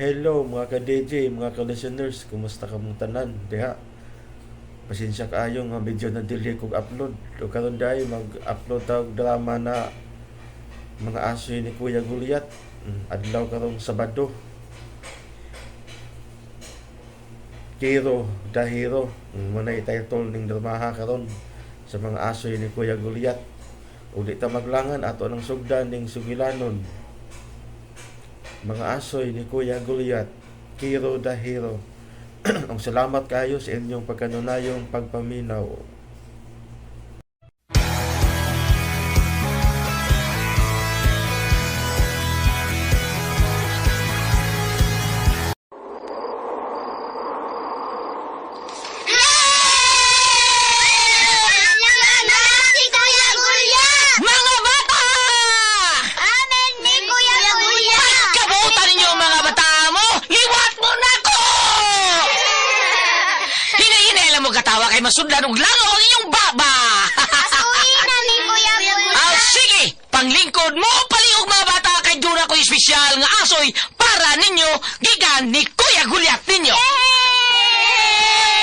Hello mga ka-DJ, mga ka-listeners, kumusta ka mong tanan? Diha, pasensya kaayo nga video na dili kong upload. O karon dahil mag-upload tawag drama na mga asoy ni Kuya Gulyat. Adlaw karong Sabado. Kiro the Hero. Manay title ning dramaha karon sa mga asoy ni Kuya Gulyat. Uli ta maglangan ato ng sugdan ning Sugilanon. Mga asoy ni Kuya Gulyat, Kiro the Hero. Ang salamat kayo sa inyong pagkanunayong pagpaminaw. Mga bata! Amen ni Kuya Gulyat! Pagkabutan ninyo mga bata mo! Liwat mo na ko! Hinahinay mo katawa kay masudlan og langaw ang inyong baba! Asuhin na ni Kuya Gulyat! Sige! Panglingkod mo paliog mga bata kay dura ko espesyal nga asoy para ninyo gikan ni Kuya Gulyat ninyo!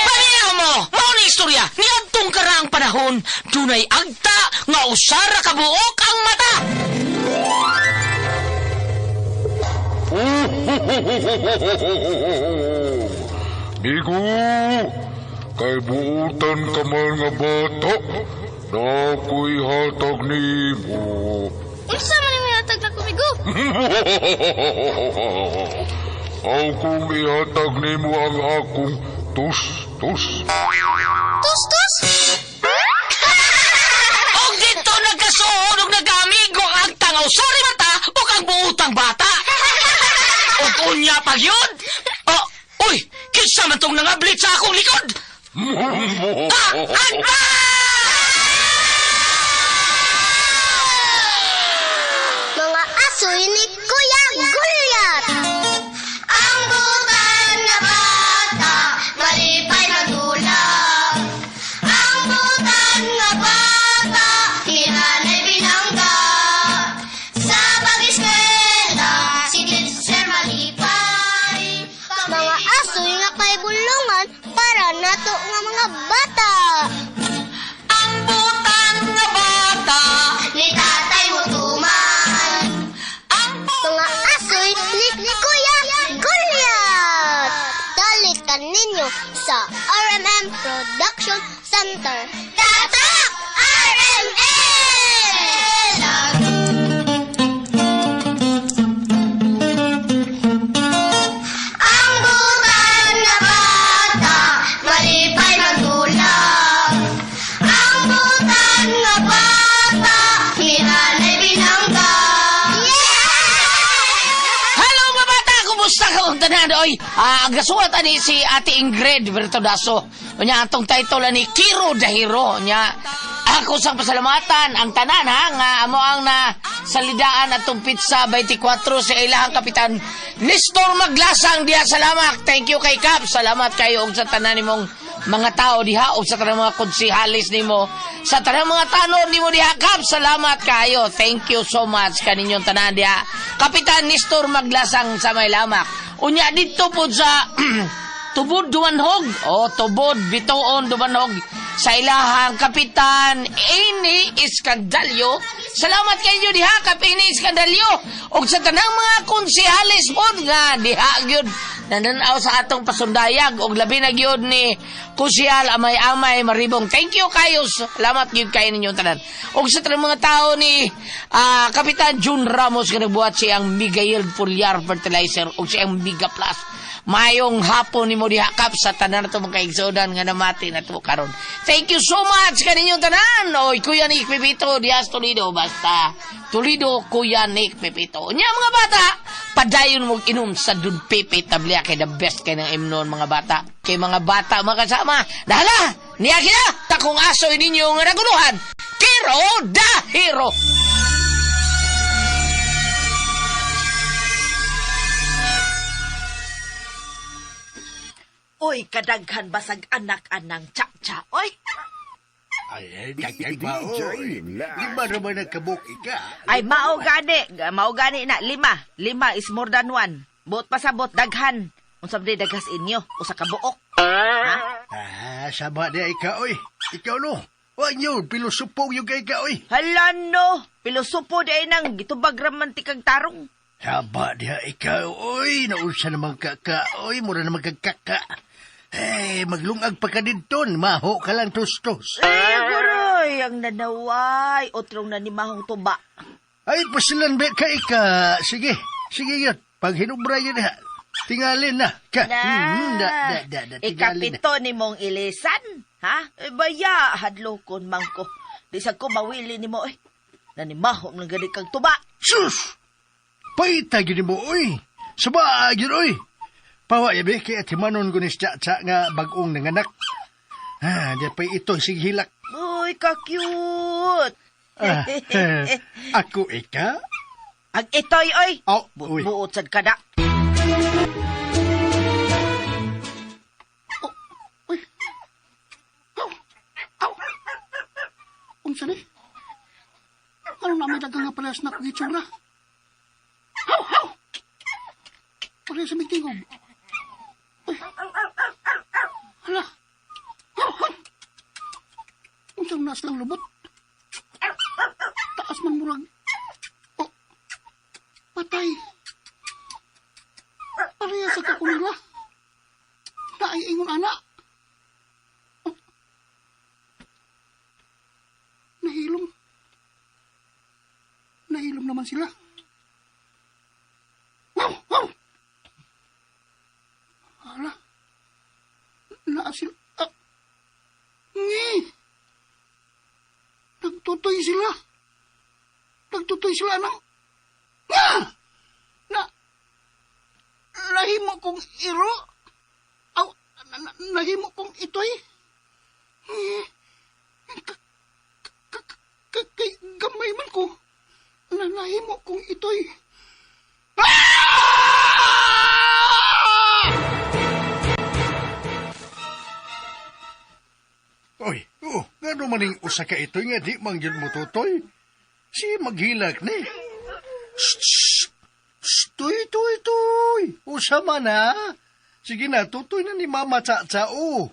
Paminaw mo! Mao ni istorya ni adtong karang panahon dunay agta nga usara ka buok ang mata! Bigo, kay buutan ka man nga bata, na ako'y hatag nimo. Unsa man ni hatag na kumigo? Akong ihatag nimo ang akong tus-tus. Tus-tus? Og dito nagkasuod og nagamigo ang tangaw sorry mata o kang buutang bata. Og unya pag yun. Oh, uy, kinsa man tong nangablit sa akong likod. Agba! Mga asoy ni Kuya Gulyat! Ang butan nga bata, malipay magulang. Ang butan nga bata, hinanay binangga. Sa pag-eskwela, si Teacher malipay. Mga asoy nga kay bulungan para nato nga mga bata. Ang butan nga bata. Ni Tatay Mutuman. Mga asoy ni Kuya Gulyat. Dalikan ninyo sa RMM Production Center. Tatak RMN! Ang butan nga bata, malipay magulang. Ang butan nga bata, hinanay binangga. Hello mga bata, kumusta ka kung tanan? Oy, agasulat ani si Ate Ingrid Bertodaso. Unya atong title ani Kiro the Hero. Unya ako sang pasalamatan ang tanan ha nga amo ang na salidaan atong pizza 24 sa ilahang kapitan Nestor Maglasang diha. Salamat. Thank you kay Kap. Salamat kayo og sa tanan nimong mga tao diha og sa tanang mga konsihalis nimo. Sa tanang mga tanod nimo diha Kap. Salamat kayo. Thank you so much kaninyong tanan diha. Kapitan Nestor Maglasang sa may lamak. Unya dito po sa Tubod Dumanhog. Tubod Bituon Dumanhog. Sa ilahang Kapitan Ini Iskandalyo. Salamat kayo diha, Kap Ini Iskandalyo. O sa tanang mga konsihalis po nga diha gyud nananaw sa atong pasundayag. O labi na gyud ni Kusyal Amay-Amay Maribong. Thank you kayo. Salamat gyud kayo ninyong tanan. O sa tanang mga tao ni Kapitan June Ramos nga nagbuhat siyang Miguel Foliar Fertilizer o siyang Miga Plus. Mayong hapon ni mo diha Kap sa tanan nato mga kaigsudan nga namati na to karon. Thank you so much kaninyong tanan. Oy, Kuya Nick Pepito dias Toledo basta. Toledo Kuya Nick Pepito. Nya mga bata, padayon mo inom sa Dud Pepe tablia kay the best kay ng imnon mga bata. Kay mga bata mga kasama. Dala, niya kita takong asoy ninyo nga naguluhan. Kiro the Hero. Oy, kadaghan basag anak anang cha-cha. Oy, Ay, dagdag ba, oy? Lima naman ang kabuki ka. ay mao gani na 5. 5 is more than 1. Buot pasabot, daghan. Unsab di daghas inyo, usa ka buok. Ha? Sama dia ikaw, oy. Ikaw no. Wag yun, pilusupong yung kay ikaw, oy. Hala no, pilosopo di ay nang gitubag romantikang tarong. Sama dia ikaw, oy. Naunsa naman kaka, oy. Mura naman kaka. Eh, maglungag pa ka dinton. Maho ka lang tustos. Guroy, ang nanaway, otrong nanimahong tuba. Ay, pasilan ba ka ika? Sige yun. Pag hinubra yun ha. Tingalin na. Ka. Tingalin na. Ikapito ni mong ilisan, ha? Baya, hadlokon mangko. Di sa ko mawili ni mo, nanimahong ng gani kang tuba. Sus! Paita gini mo, oy. Saba, yun, oy. Pawa, yabi, kaya timanon ko ni Tsa nga bagong nanganak. Diya pa ito, sige hilak. Uy, ka-cute. Ako ika? Ang itoy, oy. Oh, uy. Buot sad ka na. Uy. Aw. Unsa ni? Ano na may dagang nga palas na kagitsura? Haw. Pare sa mitingog. Uy. Hala. Haw. Unsang nas lang lubot? Taas man murag. Oh. Patay. Pareha sa kakunila. Naay ingon anak. Oh. Nahilom naman sila. Wow! Hala. Naasil. Ngi! Nagtutoy sila ng... Nahimo kong iro? Nahimo kong itoy? Kay gamay man ko. Nahimo kong itoy. Oy, gano maning usa ka itoy nga di mangyod mo tutoy? Si maghilak ni. Shh! Tuy! Usa man ha? Sige na, tutoy na ni Mama Tsa. Oh,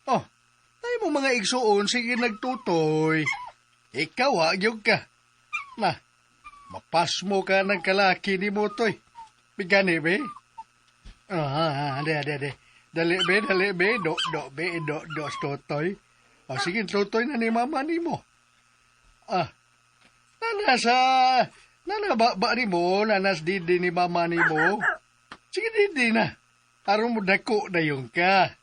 tayo mo mga igsuon, sige nagtutoy. Ikaw hagyog ka. Na, mapas mo ka ng kalaki ni mo, toy. Bigani, be? Dali, be. Do, tutoy. Sige, tutoy na ni Mama ni mo. Nana ba ni mo, nanas didi ni Mama ni mo. Sige, didi na. Aron mo dako na yung ka.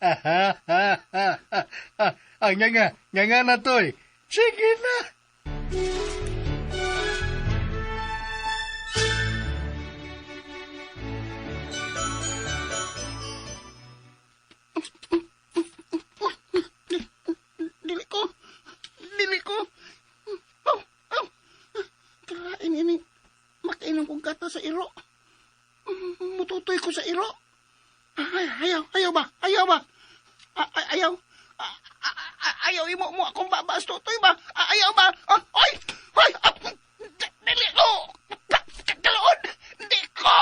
Nga na, toy. Sige na. Dili ko. Karain ini. Makainom kong gata sa iro. Mututoy ko sa iro. Ayaw ba? Ayaw imo mo akong babas tutoy ba? Ayaw ba? Oy! Dili ko! Kaloon! Di ko!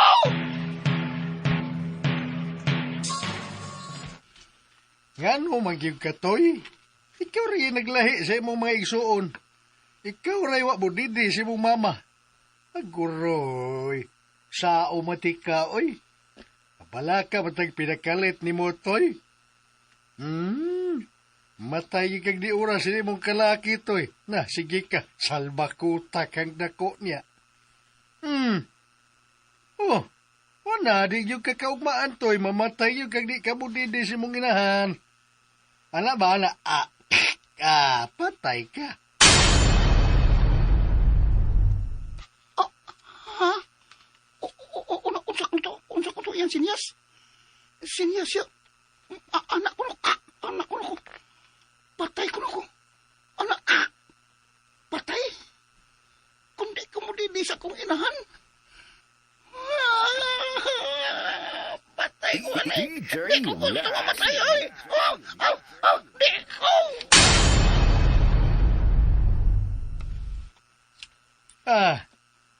Ngano magyug ka, toy? Ikaw rin naglahi sa imong mga igsuon. Ikaw rin wa budidi sa imong mama. Aguroy. Sa umatika, oy. Abala ka matag pinakalit ni mo, toy. Matay kag di oras sa imong kalaki, toy. Na, sige ka. Salbakuta kang dako niya. Wala, di yung kakaugmaan, toy. Mamatay yung kag di ka budidi sa imong inahan. Ana ba na? Patay ka. Ha? Unsa ko to yan, Sinyas? Sinyas yan. Anak ko no. Patay ko no. Anak ka. Patay? Kundi ko mo di sa kong inahan. Patay ko, anak. Di ko gusto mamatay, ay. Di ko.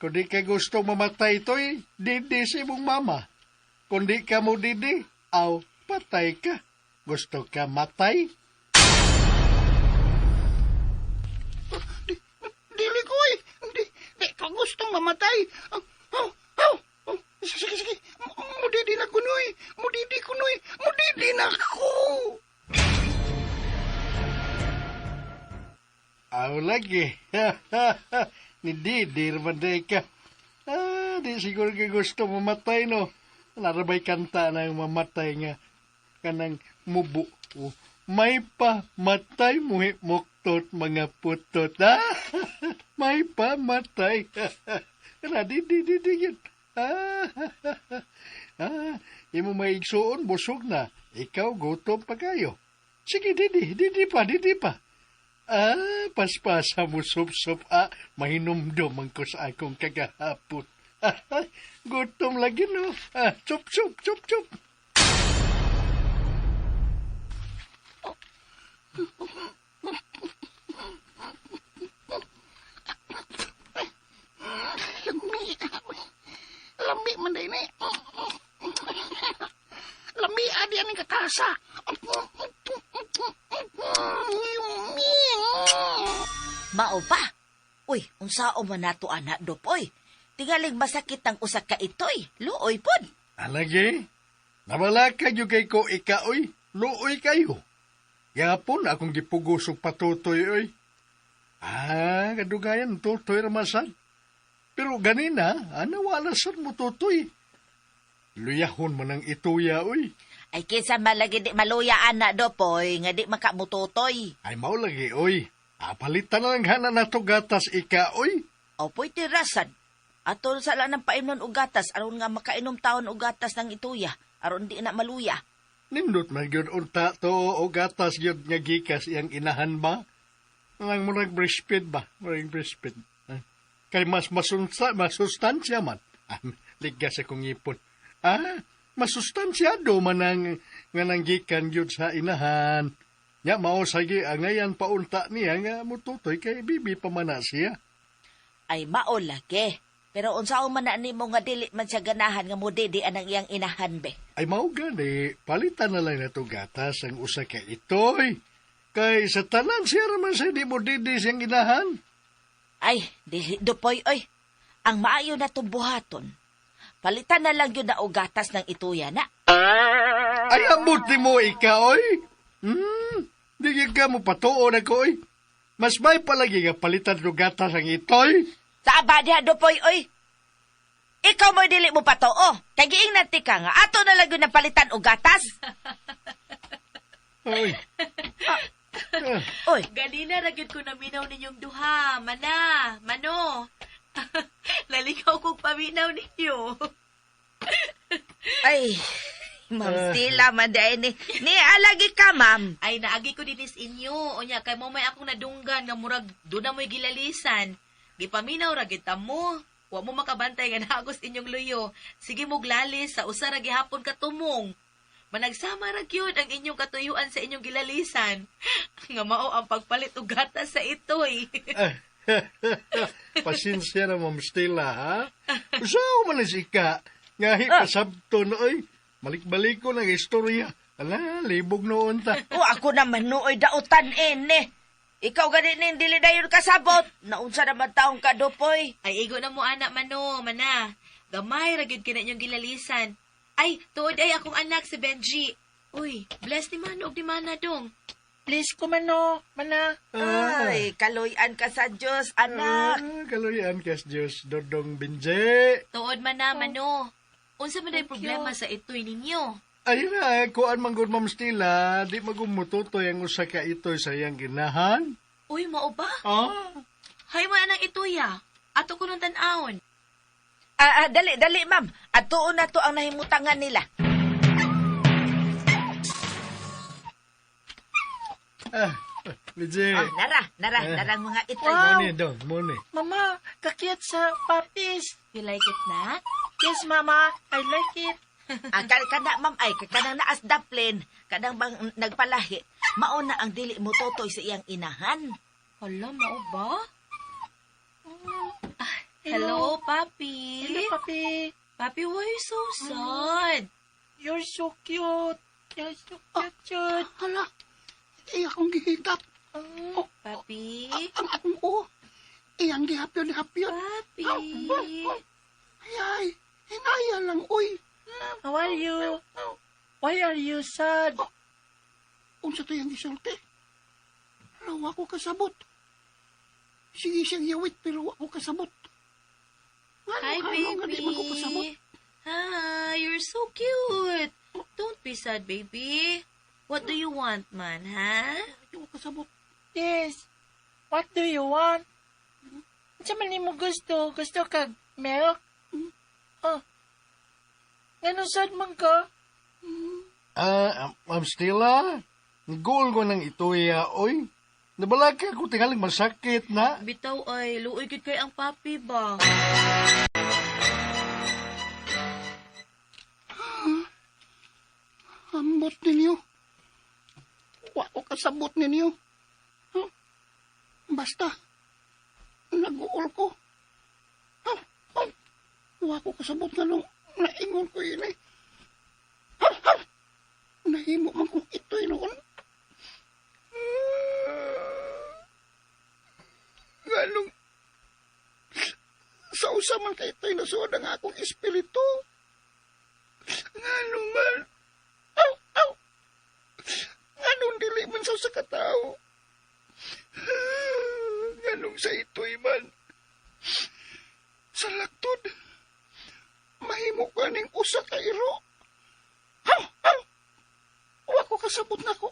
Kung di ka gusto mamatay to'y, didi si mong mama. Kung di ka mo didi, aw, patay ka. Gusto ka matay? Dili ko eh. Di ka gustong mamatay. Sige. Mudidi na kunoy. Mudidi na ako. Aw lagi. Ni Didi ramanday ka. Di siguro ka gusto mamatay, no? Narabay kanta na yung mamatay nga. Kanang mubo. May pa matay muhi muktot mga putot. May pa matay. Di yun. Imo maigsuon, busog na. Ikaw gutom pa kayo. Sige, Didi pa. Paspasa mo sup-sup, mahinumdom ang ko sa akong kagahapon. Gutom lagi, no? Sup. Lami man din eh. Lami adi ang katasa. Mao pa. Uy, unsao man nato anak dopoy. Tingaling masakit ang usa ka itoy. Luoy pod. Alagi, nabala kayo kay ko ikaoy. Luoy kayo. Yapon akong gipugusog patutoy oy. Kadugayan tutoy ramasan. Pero ganina, wala sad mo tutoy. Luyahon mo ng ituya oy. Ay kinsa malagi di maluya anak dopoy nga di makamututoy. Ay mao lagi oy. Palitan na lang hana na to gatas ika oy. Opoy tirasan. Atol sa lang ng painom og gatas aron nga makainom taon og gatas ng ituya aron di na maluya. Nindot man gyud unta to o gatas gyud nga gikas iyang inahan ba? Ang murag breastfeed ba? Murag breastfeed. Kay mas masustansya man. Ligas akong ipon. Masustansyado man nga nanggikan gyud sa inahan. Nya mao sagi angayan paunta niya nga mututoy kay bibi pa man na siya. Ay mao lagi. Pero unsaon man na nimo nga dili man siya ganahan nga mudidi anang iyang inahan be. Ay mao gani, palitan na lang nato gatas ang usa ka itoy. Kay sa tanan siya raman sa di mudidi siyang inahan. Ay, dili dopoy oy. Ang maayo na tong buhaton. Palitan na lang yun na og gatas ng ituya na. Ay abuti mo ikaw oy. Di ka mo patuon ako oy. Mas may palagi nga palitan ng gatas ang itoy. Sa abadya dopoy oy. Ikaw mo dili mo patoo. Kay giingnan ti ka nga ato na lang yun na palitan og gatas. Oy. Oy, Ganina ragyod ko naminaw ninyong duha, mano. Nalikaw kong paminaw ninyo. ay. Ma'am Stella, manday ni. Ni alagi ka, ma'am. Ay, naagi ko dinis inyo. O niya, kay mo may akong nadunggan nga murag doon na mo'y gilalisan. Gipaminaw ragyod mo. Wa mo makabantay nga nagos inyong luyo. Sige mo glalis sa usa ra gihapon katumong. Managsama ra gyud ang inyong katuyuan sa inyong gilalisan. Nga mao ang pagpalit og gatas sa itoy. Pasensya na, Ma'am Stella, ha? Usaw man si ka. Ngahi pasabton, oy. Balik-balik ko ng istorya. Ala, libog noon ta. O ako naman nooy dautan ene. Ikaw gani nin dili dayon kasabot. Naunsa naman taong ka dopoy. Ay, igo na mo anak, mana. Gamay ra gyud kina inyong gilalisan. Ay, tuod ay akong anak si Benji. Uy, bless ni Mano og ni Mana dong. Please ko mana. Ay, kaloyan ka sa Diyos, anak. Kaloyan kas Diyos, Dodong Binje. Tuod man na, Mano. Unsa man day problema sa itoy ninyo? Ayun na, kuan man gud Ma'am Stella, di magumututoy ang usa ka itoy sa iyang ginahan. Uy, mao ba? Hay mo anang ituya. Ato ko nung tan-aon. Dali, ma'am. At tuon na to ang nahimutangan nila. Binje. Narang mga itoy. Muni dong, muni. Mama, kakiyat sa papis. You like it na? Yes, Mama. I like it. Kada ma'am ay, kadang naas daplin, kadang bang nagpalahi, mauna ang dili mo totoy sa iyang inahan. Hala, mao ba? Hello, Papi. Hello, Papi. Papi, why you so sad? You're so cute. You're so cute. Hala, akong gihitap. Papi. Ang akong iyang gihapyon. Papi. Ay, hinaya lang, uy. How are you? Why are you sad? Unsa to yung gisulti? Pero ako kasabot. Sige siyang yawit, pero ako kasabot. Hi, Nga di man ko kasabot. baby. Hi, you're so cute. Don't be sad, baby. What do you want, man, ha? Hindi ko kasabot. Yes. What do you want? Sa man mo gusto? Gusto kag milk? Oh. Ganun sad man ka? Ma'am Stella, goal ko ng ituya, oy. Nabalag ka kung tingaling masakit na. Bitaw ay, luoy gid kay ang papi ba? Ambot ninyo. Wako kasabot ninyo. Basta, nag-uol ko. Wako kasabot na nung naingon ko yun eh. Nahimo man kung ito'y noon. Ganong sa usaman kay ito'y nasuod ang akong espiritu. Ganong man. Ganong dili man sa katao. Ganong sa ito'y man. Sa laktod, mahimo ka ning usa ka iro. Wako kasabot na ko.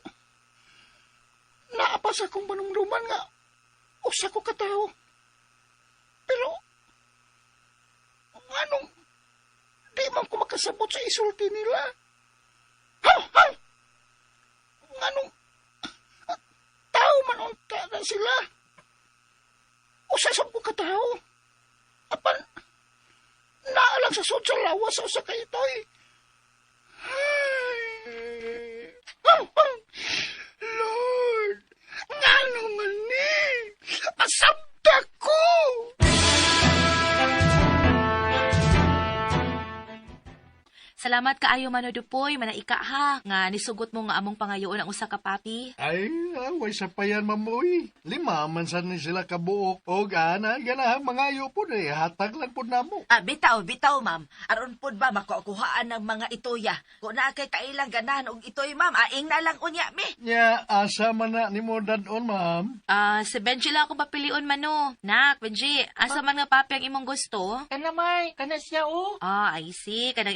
Naapas akong manumduman nga usa ko katao. Pero, anong di man ko makasabot sa isulti nila? Anong tao man unta na sila? Usa sa ko katao. Apan, naalang sa sud sa lawas sa usa ka itoy. Lord, nga naman ni, asabda ko! Salamat kaayo Manodupoy, manaika ha, nga nisugot mo nga among pangayoon ang usa ka papi. Ay, away sa payan, mamoy. 5 man san ni sila kabuok. O gana, ganahan mangayo po na hatag lang po na mo. Bitaw, ma'am. Aron pud ba makukuhaan ng mga itoya? Kung na kay kailang ganahan og itoy, ma'am, aing na lang unya mi. Nya, asa man na ni mo dadon, ma'am. Si Benji lang ako papilion mano. Nak, Benji, asa man nga papi ang imong gusto? Kana may, kana siya I see. Kana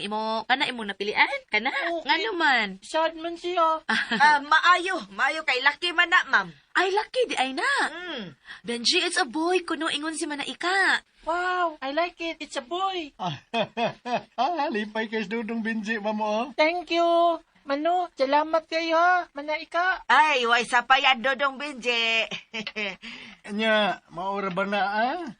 imong napilian? Kana? Okay. Nga naman. Sad man siya. Maayo kay laki man na, ma'am. Ay, lucky di ay na. Benji, it's a boy. Kuno ingon si Manaika. Wow, I like it. It's a boy. Lipay kay Dudong Binji, mamo. Thank you. Mano, salamat kayo ha. Manaika. Ay, way sa payan, Dodong Benje. Nya, maura ba na,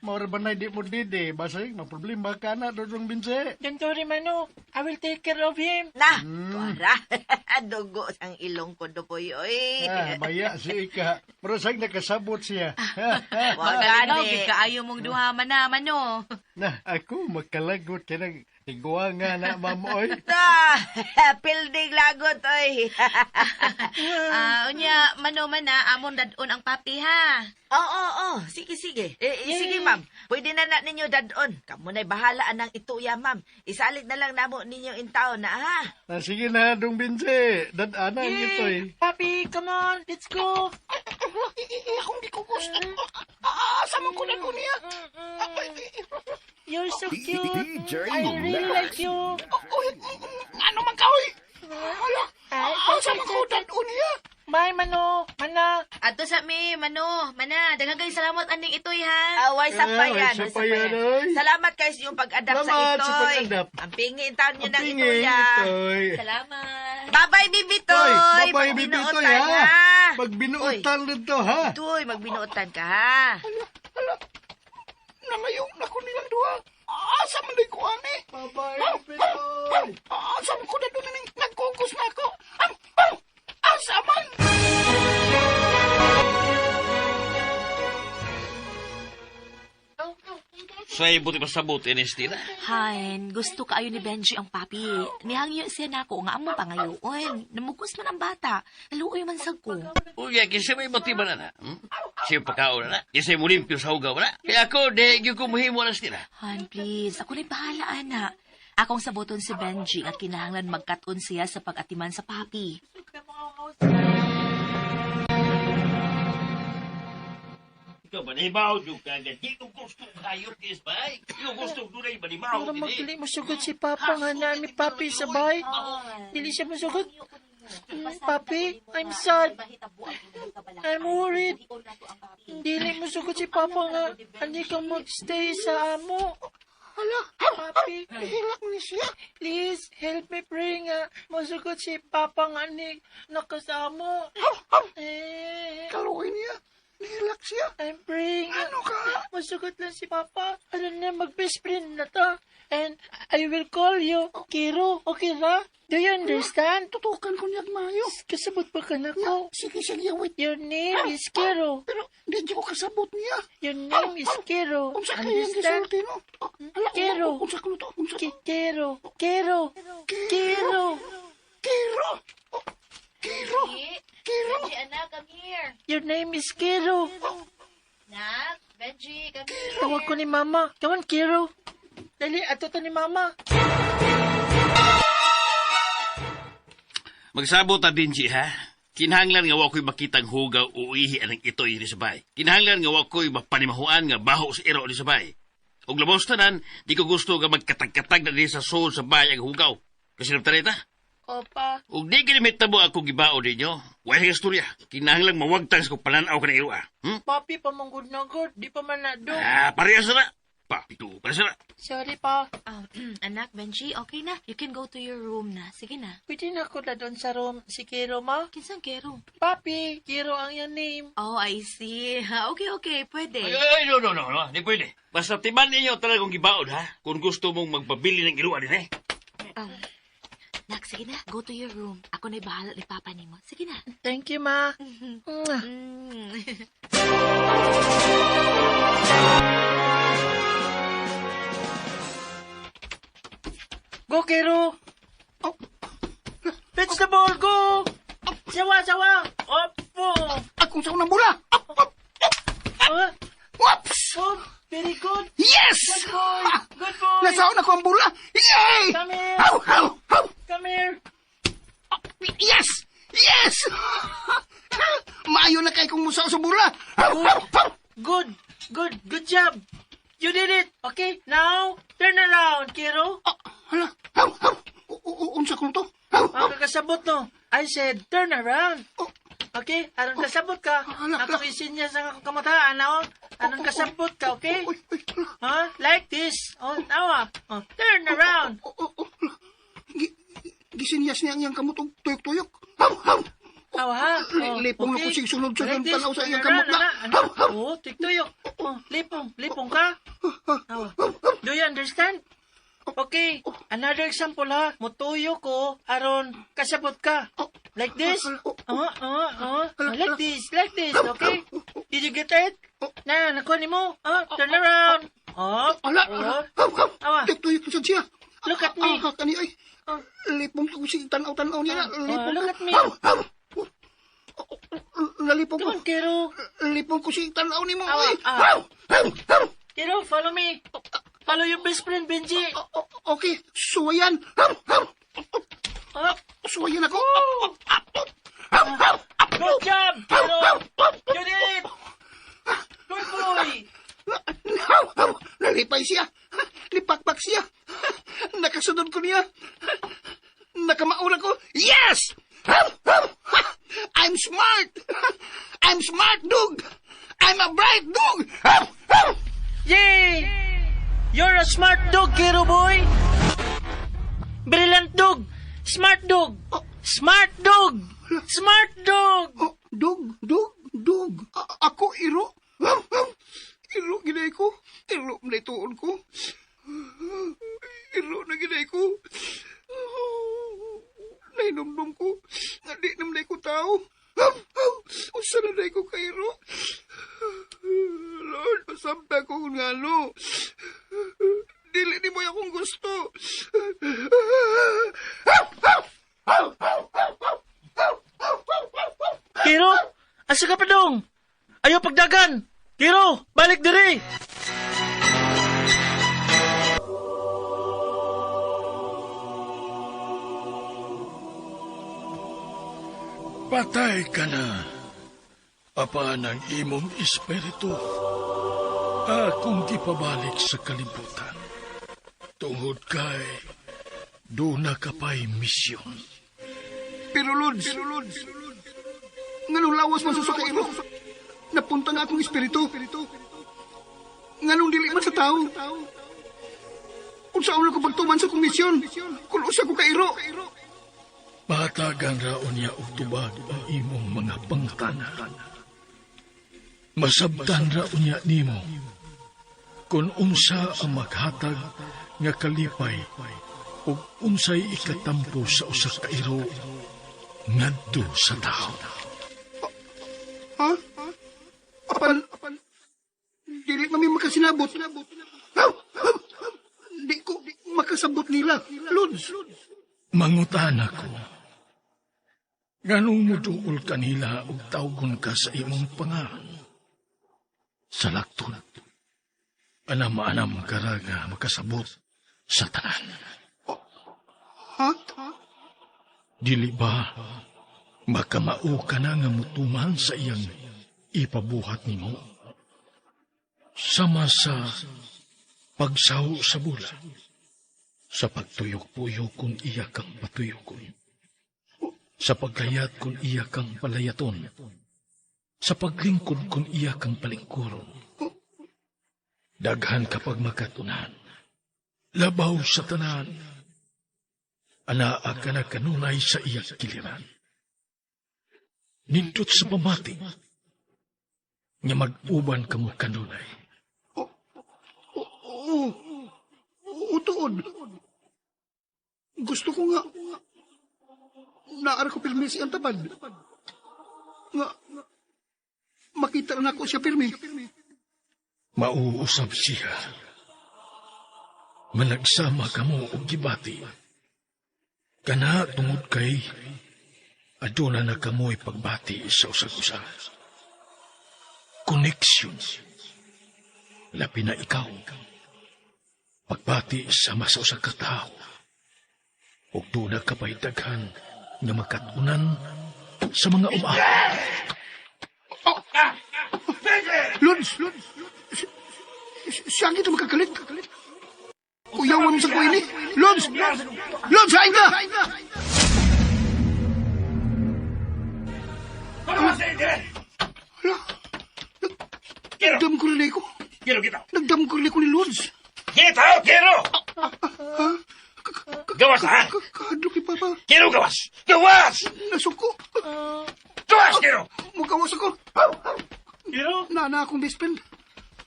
Maura ba na di mo dide? Basig, maproblema ka na, Dudong Binji. Don't worry, Mano. I will take care of him. Na, para. Dugo ang ilong ko, Dupoy, oy. Maya si Ika. Marasag nakasabot siya. Magalaw, gid kaayo mong duha man na, Mano. Na, ako makalagot ka ng tigwa nga na, mamoy. Pilding lagot, oy. Unya, Mano man na, amon dadon ang papi ha. Oo. Sige. Sige, ma'am. Pwede na ninyo dadon. Kamu na'y bahalaan ng ituya, ma'am. Isalig na lang namo ninyo intaw na, ha? Sige na, Dong Binji. Dadanan ito eh. Papi, come on. Let's go. Akong di ko gusto. Asaman ko na ko niya. You're so cute. I really like you. Ano man ka, oy? Hala, asaman ko dadon niya. Bye, Mano. Mana. Ato sa mi, Mano. Mana, daghang kay salamat aning itoy ha. Away sa payan. Sa payan, oy. Salamat kayo sa iyong pag-adapt sa Salamat itoy. sa pag-adapt. Ang pingin taon nyo ng Pingin, ituya. Toy. Salamat. Bye-bye, Bibitoy. Toy, bye-bye, Bibitoy, Magbinuotan, ha? Pag binuotan nito, ha? Toy, magbinuotan ka, ha? Hala, namayong na ko nilang duha. Asaman di ko, ani. Bye-bye, Bibitoy. Asaman ko na doon na nagkukos na ako. Asaman! Sway buti pasabot, Ernestina. Han, gusto kaayo ni Benji ang papi. Nihangyo siya nako nga amo pangayoon. Namugos man ang bata. Naluoy man sag ko. Uy, kasi may motiba na. Siya pagkaon na. Kasi mo limpyo sa hugaw na. Kaya ako, di ko muhimo na sila. Han, please. Ako na'y bahala, ana. Akong saboton si Benji at kinahanglan magkaton siya sa pag-atiman sa papi. Ikaw ba naibaw yung kagad? Di ko gusto hayop kis ba? Di ko gusto doon ay balimaw. Para magdili masugod si Papa nga nami, Papi, sabay. Dili siya masugod. Papi, I'm sad. I'm worried. Dili masugod si Papa nga. Hindi ka magstay sa amo. Hala, Papi, hilak ni siya. please help me pray nga. Masugod si Papa nga ni nakasamo. Kaluoy niya. Nihilak siya. I'm praying. Ano ka? Masugod lang si Papa. Ano na, mag-best friend na to. And I will call you Kiro. Okay ra? Do you understand? Tutukan ko niya mayo. Kasabot pa ka na ko. Sige, wait. Your name is Kiro. Pero di ko kasabot niya. Your name is Kiro. Unsa kaya ang Understand? gisulti, no? Kiro. Unsa ko to? Unsa? Kiro. Kiro. Kiro. Kiro. Kiro. Kiro. Benji, anak, come here. Your name is Kiro. Nak, Benji, come here. Tawag ko ni Mama. Come on, Kiro. Dali, ato to ni Mama. Magsabot ta, Benji, ha? Kinahanglan nga wako'y makitang hugaw o ihi anang ito'y ni sabay. Kinahanglan nga wako'y mapanimahuan nga baho sa iro ni sabay. Og labos tanan, di ko gusto nga magkatag-katag na di sa soul sa bayang hugaw. Kasi naptarita? Opa. Ug di ginamit na mo ako gibao ninyo. Wala nga istorya. Kinahanglang mawagtang sa kong pananaw ka na iro, ha? Papi, pamanggod na good. Di pa man na do. Parehas na. Pito, parehas na. Sorry pa. Anak, Benji, okay na. You can go to your room na. Sige na. Pwede na ako na doon sa room. Si Kiro, ma? Kinsang kero? Papi, Kiro ang yung name. Oh, I see. Okay, pwede. Ay, no. Di pwede. Basta timan ninyo talagang gibaon, ha? Kung gusto mong magpabili ng iruan din, eh. Nak, sige na. Go to your room. Ako na'y bahala ni Papa nimo. Sige na. Thank you, ma. Mwah. Go, Kiro. Vegetable, go. Sawa. Opo. Akong sa unang bula. Whoops! Oh, very good. Yes! Good boy. Good boy. Nasaon ako ang bula. Yay! Come here. How! Come here. Yes! Maayo na kay kung musaw sa bula. Good job. You did it. Okay, now, turn around, Kiro. Hala, unsa ko to? Ang kakasabot no. I said, turn around. Okay, anong kasabot ka? Ako isinya sa akong kamataan, no? Anong kasabot ka, okay? Like this. Now, turn around. Gisinyas niya ang iyang kamot og tuyok-tuyok. Ha? Lipong ako sig sunod-sunod Like this, tanaw sa iyang turn kamot na. around. Tuyok. Lipong ka? Do you understand? Okay, another example ha. Mutuyo ko, aron kasabot ka. Like this. Like this, okay? Did you get it? Na, nakuha mo. Turn around. Tuyok sa siya. Look at me. Kani ay. Lipong ko sig tanaw-tanaw niya. Look at me. Nalipong ko. Come on, Kiro. Lipong ko sig tanaw ni mo. Kiro, follow me. Follow your best friend, Benji. Okay, suwayan. Suwayan ako. Good job, Kiro. You did it. Good boy. Nalipay siya. Lipakpak siya. Nakasunod ko niya. Nakamaula ko. Yes! I'm smart. I'm smart, dog. I'm a bright dog. Yay! You're a smart dog, Kiro boy. Brilliant dog. Smart dog. Smart dog. Smart dog. Dog. Ako, Iro. Iro, ginay ko. Iro, naituon ko. Iro na ginay ko. Nainumdum ko. Di namday ko tao. Usa na day ko kay Iro. Lord, pasamta ko kung nga, no. Dili ni mo akong gusto. Kiro, asa ka pa dong? Ayaw pagdagan. Kiro, balik diri. Patay ka na, apa ng imong espiritu. Akong gipabalik sa kalibutan. Tungod kay, doon na ka pa'y misyon. Pero Lods, nganong lawas man sa kairo? Napunta nga akong espiritu. Nganong dili man sa tao? Kung saan ako pagtuman sa komisyon, kung usa ko kairo. Matagang raon niya utubag ang imong mga pangtana. Masabtan raon niya nimo. Kung unsa ang maghatag nga kalipay ug unsay ikatampo sa usa ka iro ngadto sa tao. Ha? Apan, dili mami makasinabot. Di ko makasabot nila, Lods. Mangutan ako. Ganong mo duol kanila ug tawgon ka sa imong pangalan. Sa laktod, anam-anam karaga makasabot sa tanan. Ha? Dili ba makamao ka na nga mutuman sa iyang ipabuhat nimo? Sama sa pagsaw sa bula, sa pagtuyok-puyok kung iya kang patuyokon, sa paglayat kung iya kang palayaton, sa paglingkod kung iya kang palingkuron. Daghan kapag makatunan, labaw sa tanan, anaa ka na kanunay sa iyang kiliran. Nindot sa pamati, nga mag-uban ka mo kanunay. Utuod. Gusto ko nga naara ko pirmi siyang tabad. Nga makita na ako siya pirmi. Mauusap siya. Managsama ka mo og gibati. Kana tungod kay aduna na kamoy pagbati sa usag-usa. Connection. Labi na ikaw. Pagbati sa masausa ka tao. Ug doon na kapay daghan nga makatunan sa mga Lods! Saan kita makakalit? Uyawan mo sa kuwi ni. Lods! Lods, hain ka! Nagdam ko rin ko. Nagdam ko rin ko ni Lods. Kita, Kiro! Gawas, ha? Kahadlok ni Papa. Kiro, gawas! Gawas! Nasuko. Gawas, Kiro! Magawas ako. Kiro? Nana akong best friend.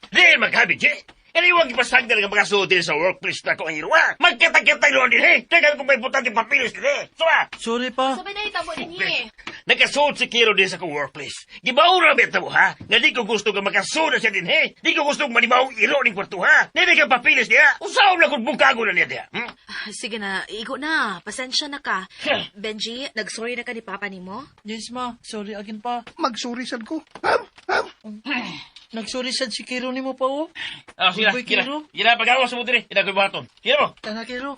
Di, maghabit, eh. Ano huwag ipasagdal nga mga suotin sa workplace na ko ang iruwa? Magkatag-katag noon din, eh. Tagal kong may putang papilis din, eh. Suwa! Sorry pa. Sabi na itabo din niya. Nakasuot si Kiro din sa kong workplace. Gibaura beta mo, ha? Nga di ko gusto nga makasuot siya din, he? Di ko gusto manibawang iro ng kwarto, ha? Hindi ka papilis niya. Usaw na kung bukago na niya diya. Hmm? Sige na, igo na. Pasensya na ka. Benji, nag-sorry na ka ni Papa ni mo? Yes, ma. Sorry agin pa. Magsurisan ko. Nagsorry sad si Kiro ni mo pa, oh. Ah, sige, Uy, Kira. Kiro. Kira, pag-awas mo din, ina ko ibaton. Kira mo. Tana, Kiro.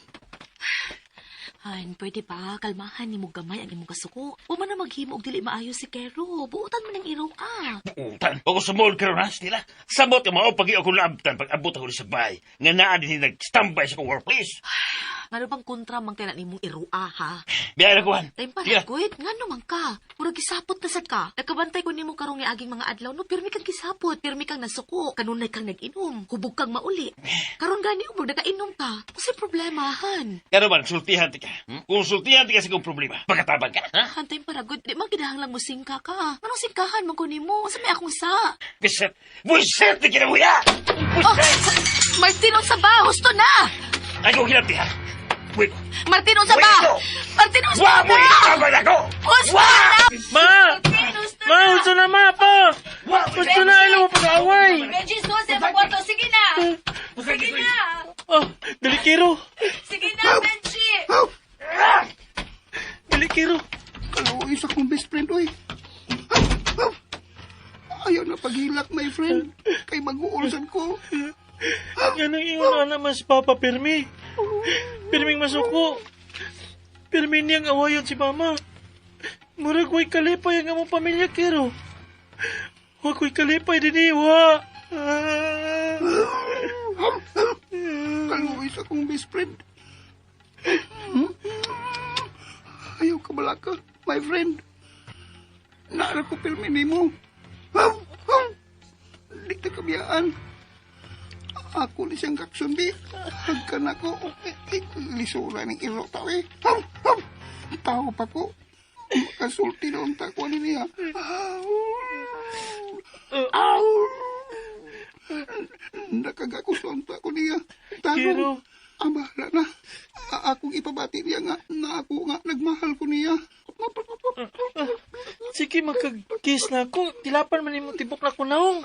Ay, pwede pa, kalmahan ni mo gamay ang imong kasuko. O man na maghimo og dili maayo si Kero. Buutan mo ng iro ka. Buutan. O ko sa mall karon ha, sila. Sabot yung mga pag ako labtan pag abot ako sa bahay. Nga naa din nag-standby sa kong workplace. Ngano bang kontra mang tanan nimong irua, ha? Biya na kuhan. Time pa na, Kuit. Ngano man ka? Murag gisapot na sad ka. Nakabantay ko nimo karong nga aging mga adlaw. No, pirmi kang gisapot. Pirmi kang nasuko. Kanunay kang nag-inom. Hubog kang mauli. Karon gani umog nagainom ka. Kasi problemahan. Kano ba, sultihan ti ka? Kung sultihan ti ka sa kong problema, pagkatabang ka, ha? Hantay para good. Di man kinahang lang mo singka ka. Anong singkahan man ko nimo? Sa may akong sa. Biset! Buiset ti kinabuya! Oh, Martino sa ba? Husto na! Ay ko hinap ti ha? Wait. Martino sa ba? Martino sa Wa ba? mo ikatabang ako! Husto Wa! na! Ma! Ma, husto na, ma, pa! Husto na, alam mo pag-away! Regis, no, sa mga kwarto. Sige na! Sige na! Oh, Kiro! Sige na, Benji! Dili, Kiro! Kaluoy sa kong best friend, oy. Ayaw na paghilak, my friend. Kay mag-uulsan ko. Ganang ingon na mas Papa Pirmi. Pirming masuko. Pirmi niyang awayon si Mama. Murag ko'y kalipay ang among pamilya, Kiro. Huwag ko'y kalipay din iwa. Kaluoy sa kong best friend. Ayaw ka balaka, my friend. Naara ko pirmi mo. Di ka kabiyaan. Ako ni siyang kaksundi. Hagkan ako. Lisura ng iro tao eh. Tao pa ko. Makasulti doon tako niya. Nakagakos doon tako niya. Kiro. Bahala na. Akong ipabati niya nga na ako nga nagmahal ko niya. Sige, magkag-kiss na ako. Tilapan man mo tibok na kunaong.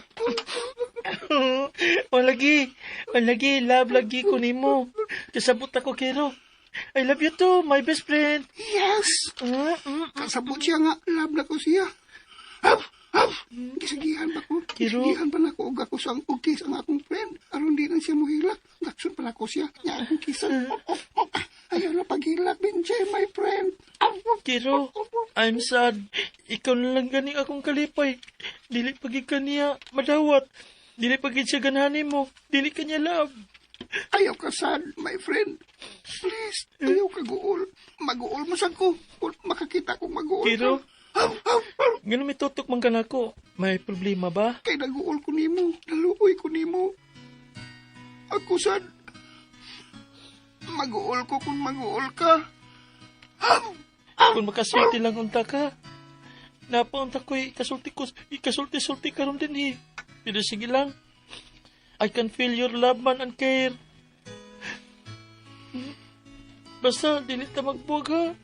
Walagi, love lagi ko nimo. Kasabot ako, Kiro. I love you too, my best friend. Yes! Kasabot siya nga, love na ko siya. Gisagihan pa ko. Kiro. Gisagihan pa na ko. Ug ako sang ugkis ang akong friend. Aron di na siya mohilak. Gaksun pa na ko siya. Nga akong kisan. Ayaw na paghilak, Benji, my friend. Kiro, I'm sad. Ikaw na lang gani akong kalipay. Dili pagig ka niya madawat. Dili pagig siya ganahanin mo. Dili ka niya love. Ayaw ka sad, my friend. Please, ayaw ka guol. Mag-uol mo sad ko. Kung makakita kong mag-uol Kiro, ka. ganun may tutok man ka na ko. May problema ba? Kay nag-uol ko nimo. Naluoy ko nimo. Ako sad. Mag-uol ko kung mag-uol ka. Kung makasulti lang unta ka. Napaunta ko'y ikasulti ka ron din eh. Pero sige lang. I can feel your love, man, and care. Basta, dili ta magbuwag, ha?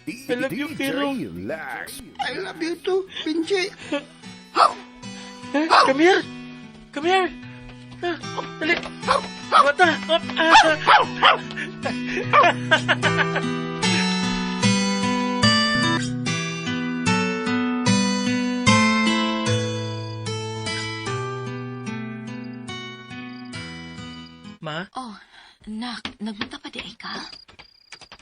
I love you, Kiro. I love you too, Benji. Come here. Come here. Dali. Mata. Ma? Oh, nak, nagmunta pa di ay ka?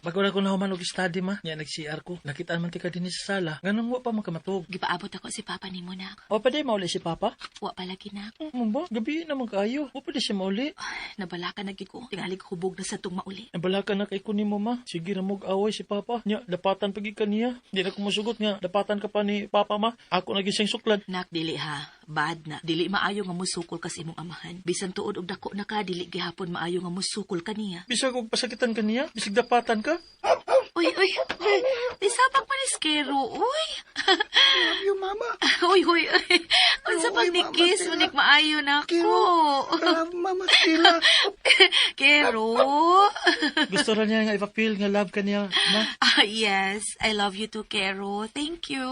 Bago na ko nahuman og study, ma. Nya nag-CR ko. Nakita man tika din sa sala. Ganun wa pa makamatog. Gipaabot ako si Papa ni mo, nak. O pa di mauli si Papa? Wa palagi, nak. Ba? Gabi naman kayo. O pa di siya mauli. Nabalaka na ko. Tingalig hubog na sa tong mauli. Nabalaka na kay kunin mo, ma. Sige na mog away si Papa. Nya, dapatan pagi ka niya. Di na ko musugot nga. Dapatan ka pa ni Papa, ma. Ako nagising suklad. Nak, dili ha. Bad na. Dili maayo nga musukol kas imong amahan. Bisan tuod og dako na ka, dili gihapon maayo nga musukol kaniya. Bisag og pasakitan ka niya? Bisag dapatan ka? Uy. Di sapak man ni Skero, uy. Love you, mama. Uy. Unsa pag nikis, manik maayo na ako. Love, mama, sila. Kero. Gusto ra niya nga ipapil nga love ka niya, ma. Yes, I love you too, Kero. Thank you.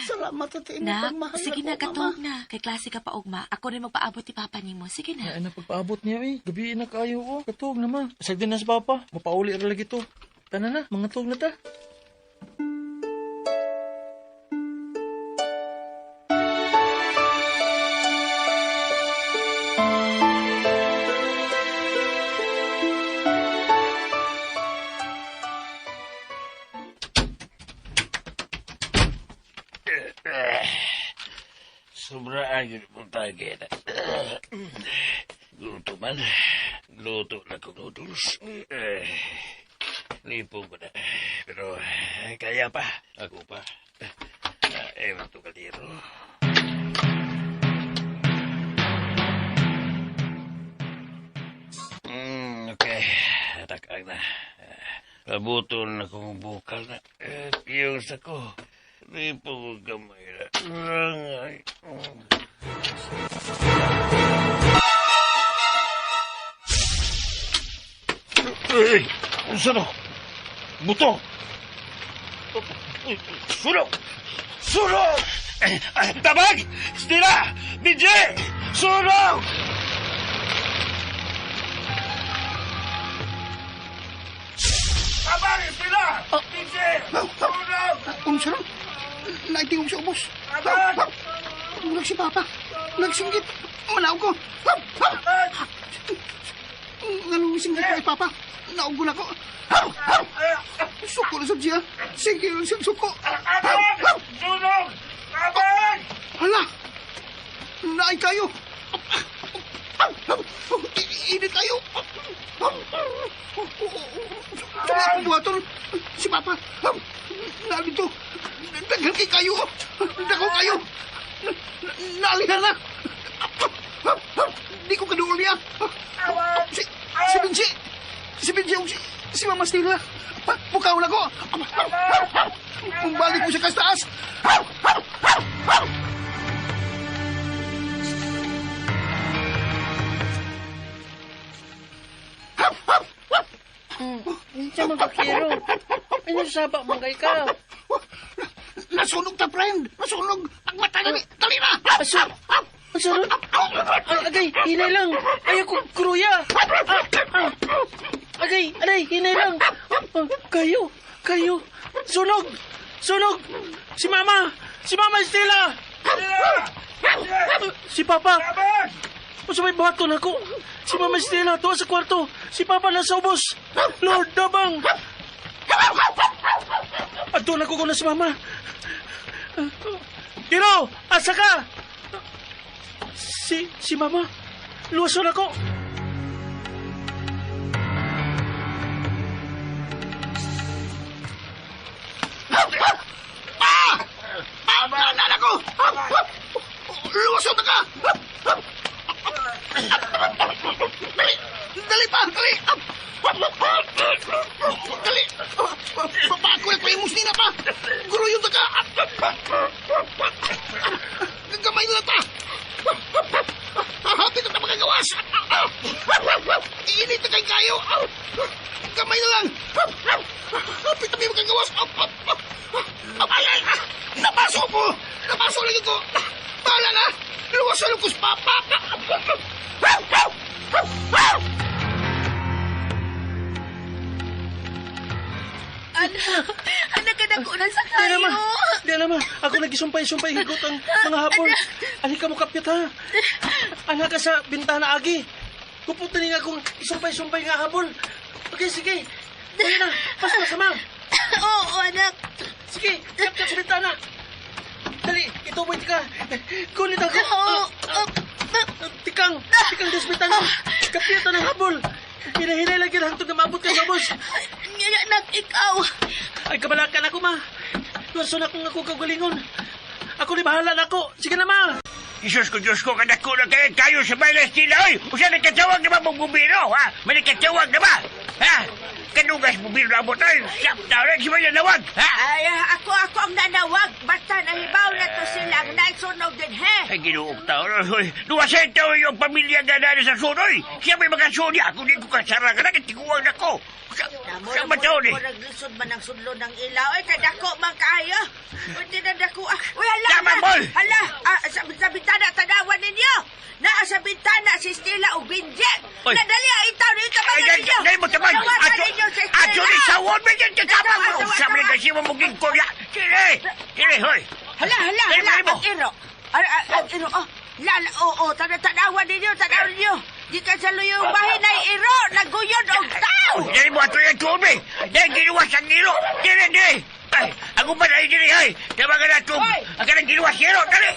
Salamat at Nak, sige na, katog na. Kay klase ka pa, ugma. Ako rin magpaabot ti Papa ni mo. Sige na. Ay, pagpaabot niya, eh. Gabi na kayo, oh. Katog naman. Asag din na sa Papa. Mapauli ra lagi to. Tanan na, mga tog na ta. Sobra agad mong tagay na. Luto man. Luto na kong noodles. Lipong ko na. Pero kaya pa. Ako pa. Ewan to kaliro. Okay. Takang na. Kabutol na kong bukal na. Yung sa ko. Lipong ko gamay na. Rangay. Hey! Sunog! Buto! Sunog! Sunog! Tabag! Stila! Bidje! Sunog! Abang, sila! Unsa ron? Naitingog sa ubos. Murag si Papa. Nagsinggit. Manaw ko. Anong singgit kay Papa? Naog ko na ko. Suko na sa siya. Sige lang siya suko. Sunog! Abang! Hala! Naay kayo! Init kayo! Sumakong buhaton! Si Papa! Nalito! Daghan kay kayo! Dako kayo! Naalihan na! Di ko kaduol niya! Si Benji! Si Benji! Si Mama Stella! Bukaw na ko! Balik ko sa kastaas! Siya magkakiro. Ano sabak manggay ka? Nasunog ta, friend! Nasunog! Ang mata na! Dali na! Masarap! Agay, hinay lang! Ayaw ko kruya! Agay, hinay lang! Kayo! Sunog! Si Mama! Si Mama Estela! Si Papa! Masabay buhaton ako! Si Mama Estela, tuwa sa kwarto! Si Papa nasa ubos! Lord, dabang! Ato na ko na si Mama! Kiro! Asa ka! Si Mama! Luwason ako! Naalala ko! Luwason na ka! Dali pa! Dali! Dali! Bago nagpahimos nina pa! Guruyod na ka! Gagamay na ta! Hapit na magagawas! Iinit na kay kayo! Gamay na lang! Hapit na may magagawas! Ay! Napaso ko! Napaso lagi ko! Bahala na! Luwasan ko sa Papa! Anak ka na ko na sa kayo. Di naman. Ako nagisumpay-sumpay higot ang mga hapon. Ani ka mo kapit ha. Anak ka sa bintana agi. Kuputin nga akong isumpay-sumpay nga hapon. Okay, sige. Dali na. Pasok sa ma'am. Oo, anak. Sige, kapit sa bintana. Dali, ituboy ka. Kulit ako. Tikang sa bintana. Kapit na ng habol. Hinahinay lang yun hangtod na maabot ka sa bus. Anak, ikaw. Ay, kabalakan ako, ma. Luwason akong ako kagalingon. Ako ni bahala na ako. Sige na, ma. Diyos ko, kanako na kayo sa bayan Estela, oy! Usa nakatawag na ba mong bumbiro, ha? May nakatawag na ba? Ha? Kanugas bumbiro na mo tayo. Siyap na rin, si Maya nawag, ha? Ay, ako ang nanawag. Basta nahibaw na to silang naisunog din, he. Ay, ginuog tao, oy. Luwasan tao yung pamilya nga na sa sunoy. Siya may mga suni. Ako di ko kasara ka na, katikuwag na ko. Sa matao ni. Murag lisod man ang sudlo ng ilaw. Ay, kadako man kayo. Pwede na dako. Uy, hala. Tama, boy. Hala, sa bintana, tanawan ninyo. Naa sa bintana si Stella o Benjet. Oy. Nadali ang itaw ninyo, tabangan ninyo. Dahil mo taman. Tawagan ninyo si Stella. Ato ni sawon mo yan. Kasama mo. Tawa. Sabi na kasi mo muging kolya. Sire, hoy. Hala, Dahil mo. ang iro. Ang iro, tanawan ninyo. Di ka sa luyong bahin ay iro, naguyod og tao. Dahil mo ato yung tumi. Dahil ginuwas ang iro. Dire. Ay, ako pa na dire, ay. Tabagan na tum. Ang kanang ginuwas iro. Dali.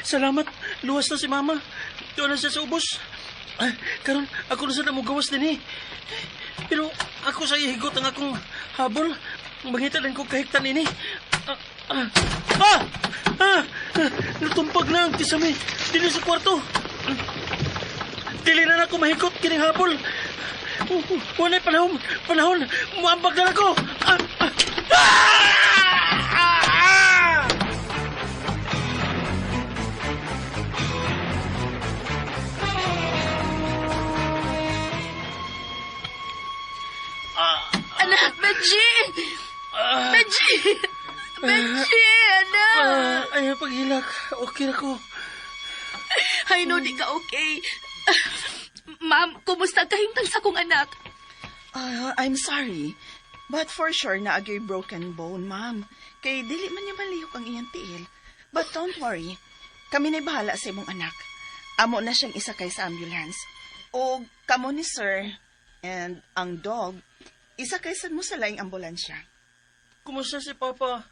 Salamat. Luwas na si Mama. Doon na siya sa ubos. Karon, ako na sa namugawas din eh. Pero ako sa ihigot ang akong habol. Mangitan ko kahigtan ini. Natumpag na ang tisami. Dili sa kwarto. Dili na ako mahikot kining habol. Wala'y panahon. Muambag na ako. Anak, Benji! Benji, anak! Ay, paghilak. Okay na ko. I know di ka okay. Ma'am, kumusta kahimtang sa kong anak? I'm sorry. But for sure, naagay broken bone, ma'am. Kay dili man niya malihok ang iyang tiil. But don't worry. Kami na'y bahala sa imong anak. Amo na siyang isakay sa ambulance. O kamo ni sir and ang dog, isakay sa mo sa laing ambulansya. Kumusta si Papa?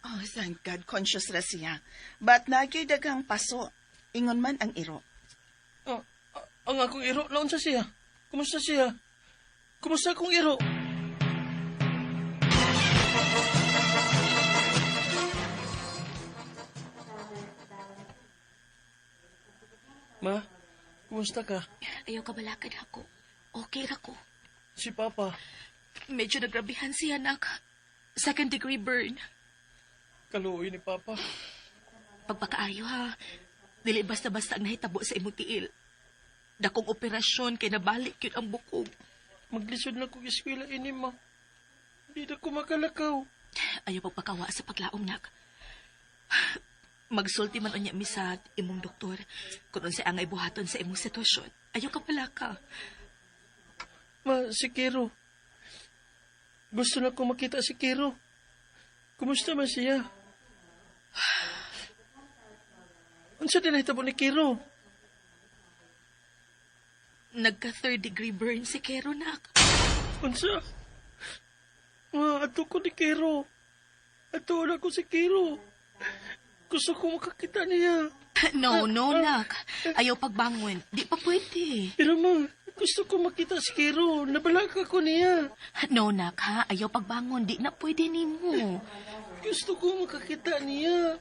Oh, thank God, conscious na siya. But nagyo'y daghang paso. Ingon man ang iro. Ang akong iro, naon sa siya? Kumusta siya? Kumusta akong iro? Ma, kumusta ka? Ayaw kabalakad ako. Okay ra ko. Si Papa, Medyo nagrabihan siya, anak. 2nd degree burn. kaluoy ni Papa. Pagpakaayo ha. Dili basta-basta ang nahitabo sa imong tiil. Dakong operasyon kay nabalik yun ang bukog. Maglisod na kong eskwela ini, ma. Di na ko makalakaw. Ayaw pagpakawa sa paglaom, nak. Magsulti man unya mi sa imong doktor kung unsa ang ibuhaton sa imong sitwasyon. Ayaw ka pala ka. Ma, si Kiro. Gusto na ko makita si Kiro. Kumusta man siya? Unsa din nahitabo ni Kiro? Nagka 3rd degree burn si Kero, nak. Unsa? Ma, ato ko ni Kiro. Ato na ko si Kiro. Gusto ko makakita niya. No, nak. Ayaw pagbangon. Di pa pwede. Pero ma, gusto ko makita si Kiro. Nabalaka ko niya. No, nak, ha? Ayaw pagbangon. Di na pwede ni mo. Gusto ko makakita niya.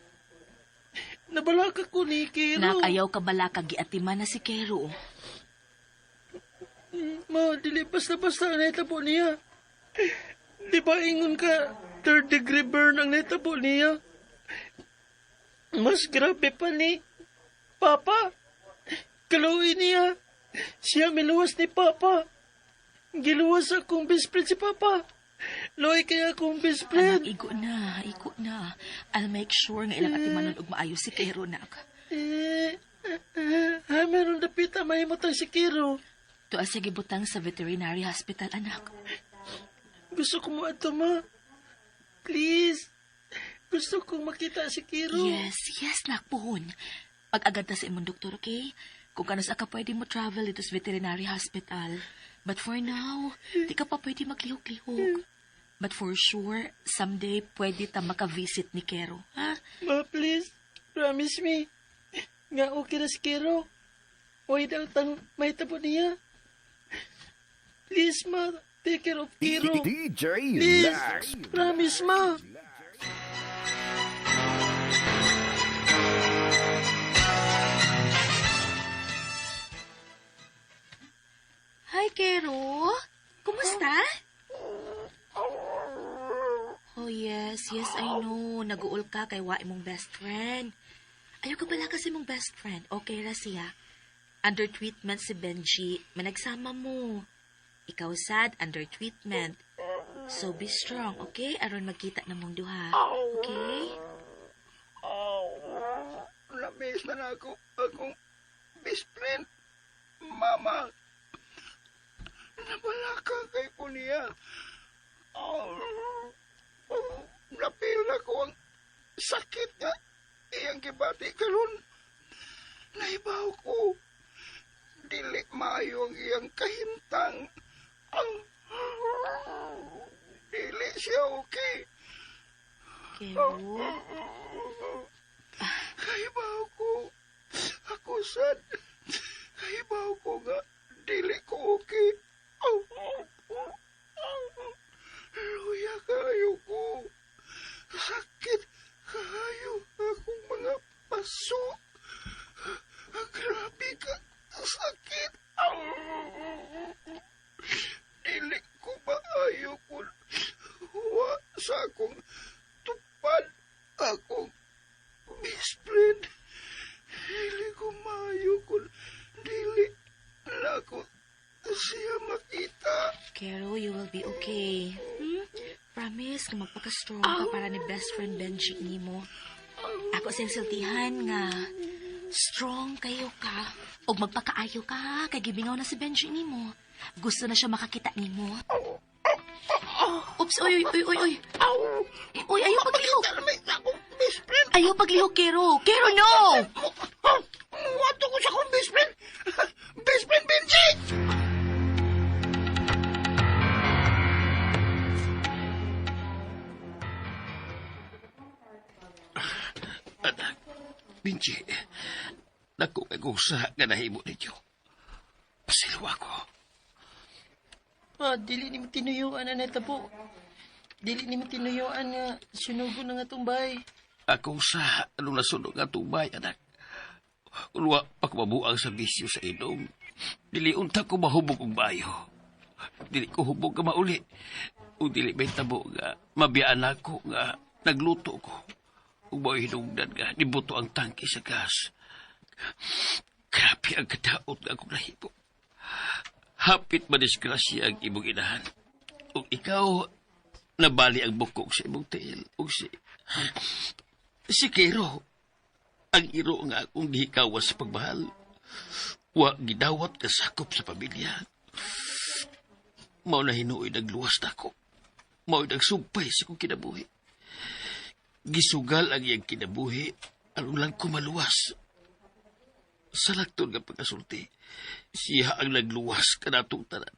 Nabalaka ko ni Kiro. Nak, ayaw ka bala kagiatiman na si Kero. Ma, dili basta-basta ang naitabo niya. Di ba ingon ka 3rd degree burn ang naitabo niya? Mas grabe pa ni Papa. Kaluoy niya. Siya miluwas ni Papa. Giluwas akong best friend si Papa. Loy kaya akong best friend. Anak, igo na. I'll make sure nga ilang atimanon og maayos si Kero, nak. Meron dapita mahimutang si Kiro. Tuwa sige butang sa veterinary hospital, anak. Gusto ko mo ato, ma. Please. Gusto kong makita si Kiro. Yes, nak, puhon. Pag-agad na sa imong doktor, okay? Kung kanas ka pwede mo travel ito sa veterinary hospital. But for now, di ka pa pwede maglihok-lihok. But for sure, someday pwede ta maka-visit ni Kero, ha? Ma, please. Promise me. Nga okay na si Kiro. Huwag daw tang may tabo niya. Please, ma. Take care of Kiro. DJ Please. Lax. Promise, ma. Hi, Kero. Kumusta? Oh, yes, I know. Nag-uul ka kay wa imong best friend. Ayaw ka pala kasi mong best friend. Okay ra siya. Under treatment si Benji. Managsama mo. Ikaw sad, under treatment. So be strong, okay? Aron magkita na mong duha. Okay? Namiss na ako. Akong best friend. Mama. Nabalaka kay po niya. Napil na ko ang sakit nga. Iyang gibati karon. Naibaw ko. Dili maayo ang iyang kahimtang. Dili siya okay. Kero? Kaibaw ko. Ako sad. Kaibaw ko nga. Dili ko okay. Luya kayo ko. Sakit kayo akong mga paso. Grabe ka sakit. Dili ko maayo ko. Wa sa akong tupad. Akong best friend. Dili ko maayo ko. Dili na ako siya makita. Kero, you will be okay. Promise na magpaka-strong ka para ni best friend Benji ni mo. Ako siyang siltihan nga. Strong kayo ka. Og magpakaayo ka, kay gibingaw na si Benji nimo. Gusto na siya makakita nimo. Oops, oy. Uy, ayaw paglihok. Ayaw paglihok, Kero. Kero, no! Wato ko siya kong best friend. Best friend, Benji! Anak, Benji, naku sa ganahimo ninyo. Pasilo ako. Dili ni mo tinuyuan na natabo. Dili ni mo tinuyuan nga sinugo na nga tumbay. Ako sa anong nasunog nga tubay, anak. Ulwa pagmabuang sa bisyo sa inom. Dili unta ko mahubog og bayo. Dili ko hubog ka mauli. O dili may tabo nga mabiyaan ako nga nagluto ko. Ug mao'y hinungdan nga nibuto ang tangke sa gas. Grabe ang kadaot nga akong nahimo. Hapit madisgrasya ang imong inahan. Ug ikaw nabali ang bukog sa imong tiil. Ug si Kero, ang iro nga akong gihikawas sa pagmahal. Wa gidawat ka sakop sa pamilya. Mao na hinuoy nagluwas na ako. Mao'y nagsumpay sa kong kinabuhi. Gisugal ang iyang kinabuhi, aron lang ko maluwas. Sa lakton nga pagkasulti, siya ang nagluwas kanatong tanan.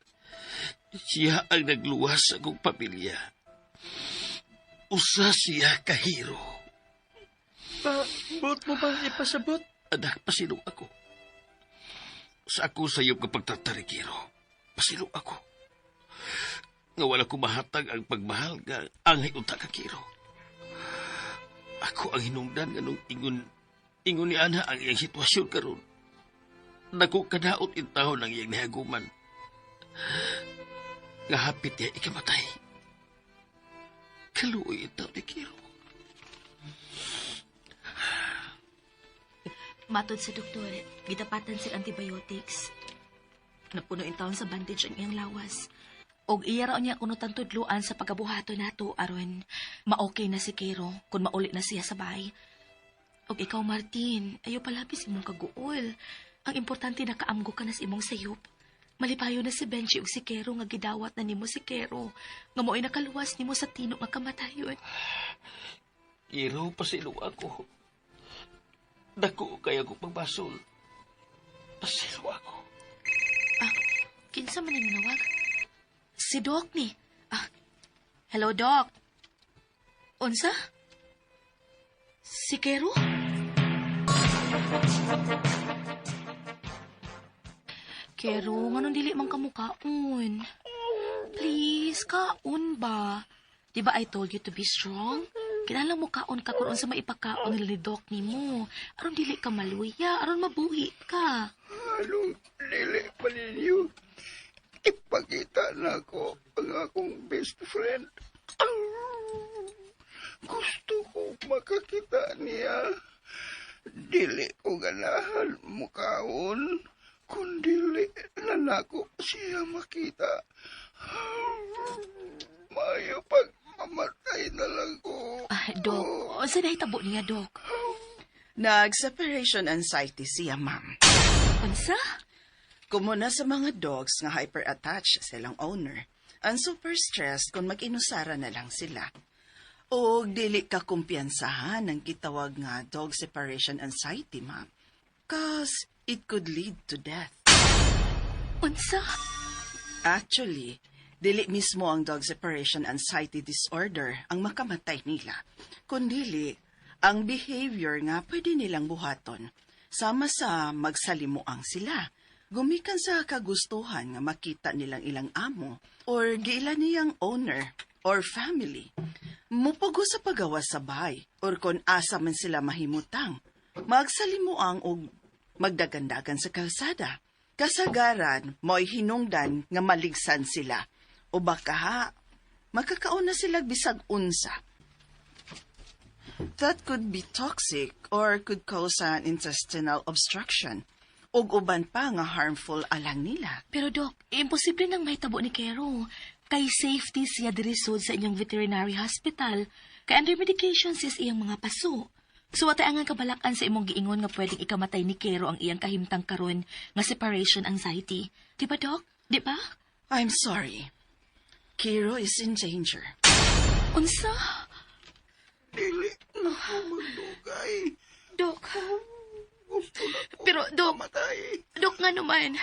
Siya ang nagluwas sa akong pamilya. Usa siya kahiro. Buot mo ba ipasabot? Anak, pasilo ako. Sa ako sa iyong kapagtatarikiro, pasilo ako. Nga wala ko mahatag ang pagmahal nga angay unta ka Kiro. Ako ang hinungdan nga nung ingon ni Ana ang iyang sitwasyon karon. Naku kadaot intahon ang iyang nihaguman. Nga hapit niya ikamatay. Kaluoy itaw ni Kiro. Matod sa doktor, gitapatan sa antibiotics. Napuno in taon sa bandage ang iyang lawas. Og iya raw niya kuno tudluan sa pagabuhato nato aron ma-okay na si Kero kung mauli na siya sa bahay. Og ikaw Martin, ayo palabis imong kaguol. Ang importante na kaamgo ka na sa imong sayop. Malipayo na si Benji ug si Kero nga gidawat na nimo si Kero. Nga mo'y nakaluwas nimo sa tino nga kamatayon. Kiro, pasilo ako. Dako kaya ko pagbasol. Pasilo ako. Kinsa man ang nawag? Si Doc ni. Hello, Doc. Unsa? Si Kero? Kero, nganong dili man kamukaon? Please, kaon ba? Diba I told you to be strong? Kinala mo kaon ka kung sa maipakaon nila ni Doc ni mo. Aron dili ka maluya, aron mabuhi ka. Anong dili pa ninyo? Ipakita na ko ang akong best friend. Gusto ko makakita niya. Dili ko ganahan mukaon. Kung dili na nako siya makita. Mayo pag mamatay na lang ko. Doc, saan nahitabo niya, Doc? Nag-separation anxiety siya, ma'am. Unsa? Kumuna sa mga dogs nga hyper-attached sa silang owner, ang super stressed kung mag-inusara na lang sila. O dili ka kumpiyansahan ng gitawag nga dog separation anxiety, ma'am. Cause it could lead to death. Unsa? Actually, dili mismo ang dog separation anxiety disorder ang makamatay nila. Kundili, ang behavior nga pwede nilang buhaton. Sama sa magsalimuang sila. Gumikan sa kagustuhan nga makita nilang ilang amo or giila niyang owner or family. Mupugo sa pagawas sa bahay or kung asa man sila mahimutang. Magsalimuang o magdagandagan sa kalsada. Kasagaran, mo'y hinungdan nga maligsan sila. O baka makakaon na sila bisag unsa. That could be toxic or could cause an intestinal obstruction. Ug uban pa nga harmful alang nila. Pero Doc, imposible nang mahitabo ni Kero. Kay safety siya dirisod sa inyong veterinary hospital. Kay under medication sis iyang mga paso. Suwatay ang kabalakan sa imong giingon nga pwedeng ikamatay ni Kero ang iyang kahimtang karon nga separation anxiety. Di ba, Doc? Di ba? I'm sorry. Kiro is in danger. Unsa? Dili na ko magdugay. Dok. Gusto na ko Pero, Dok, matay. Dok nga naman.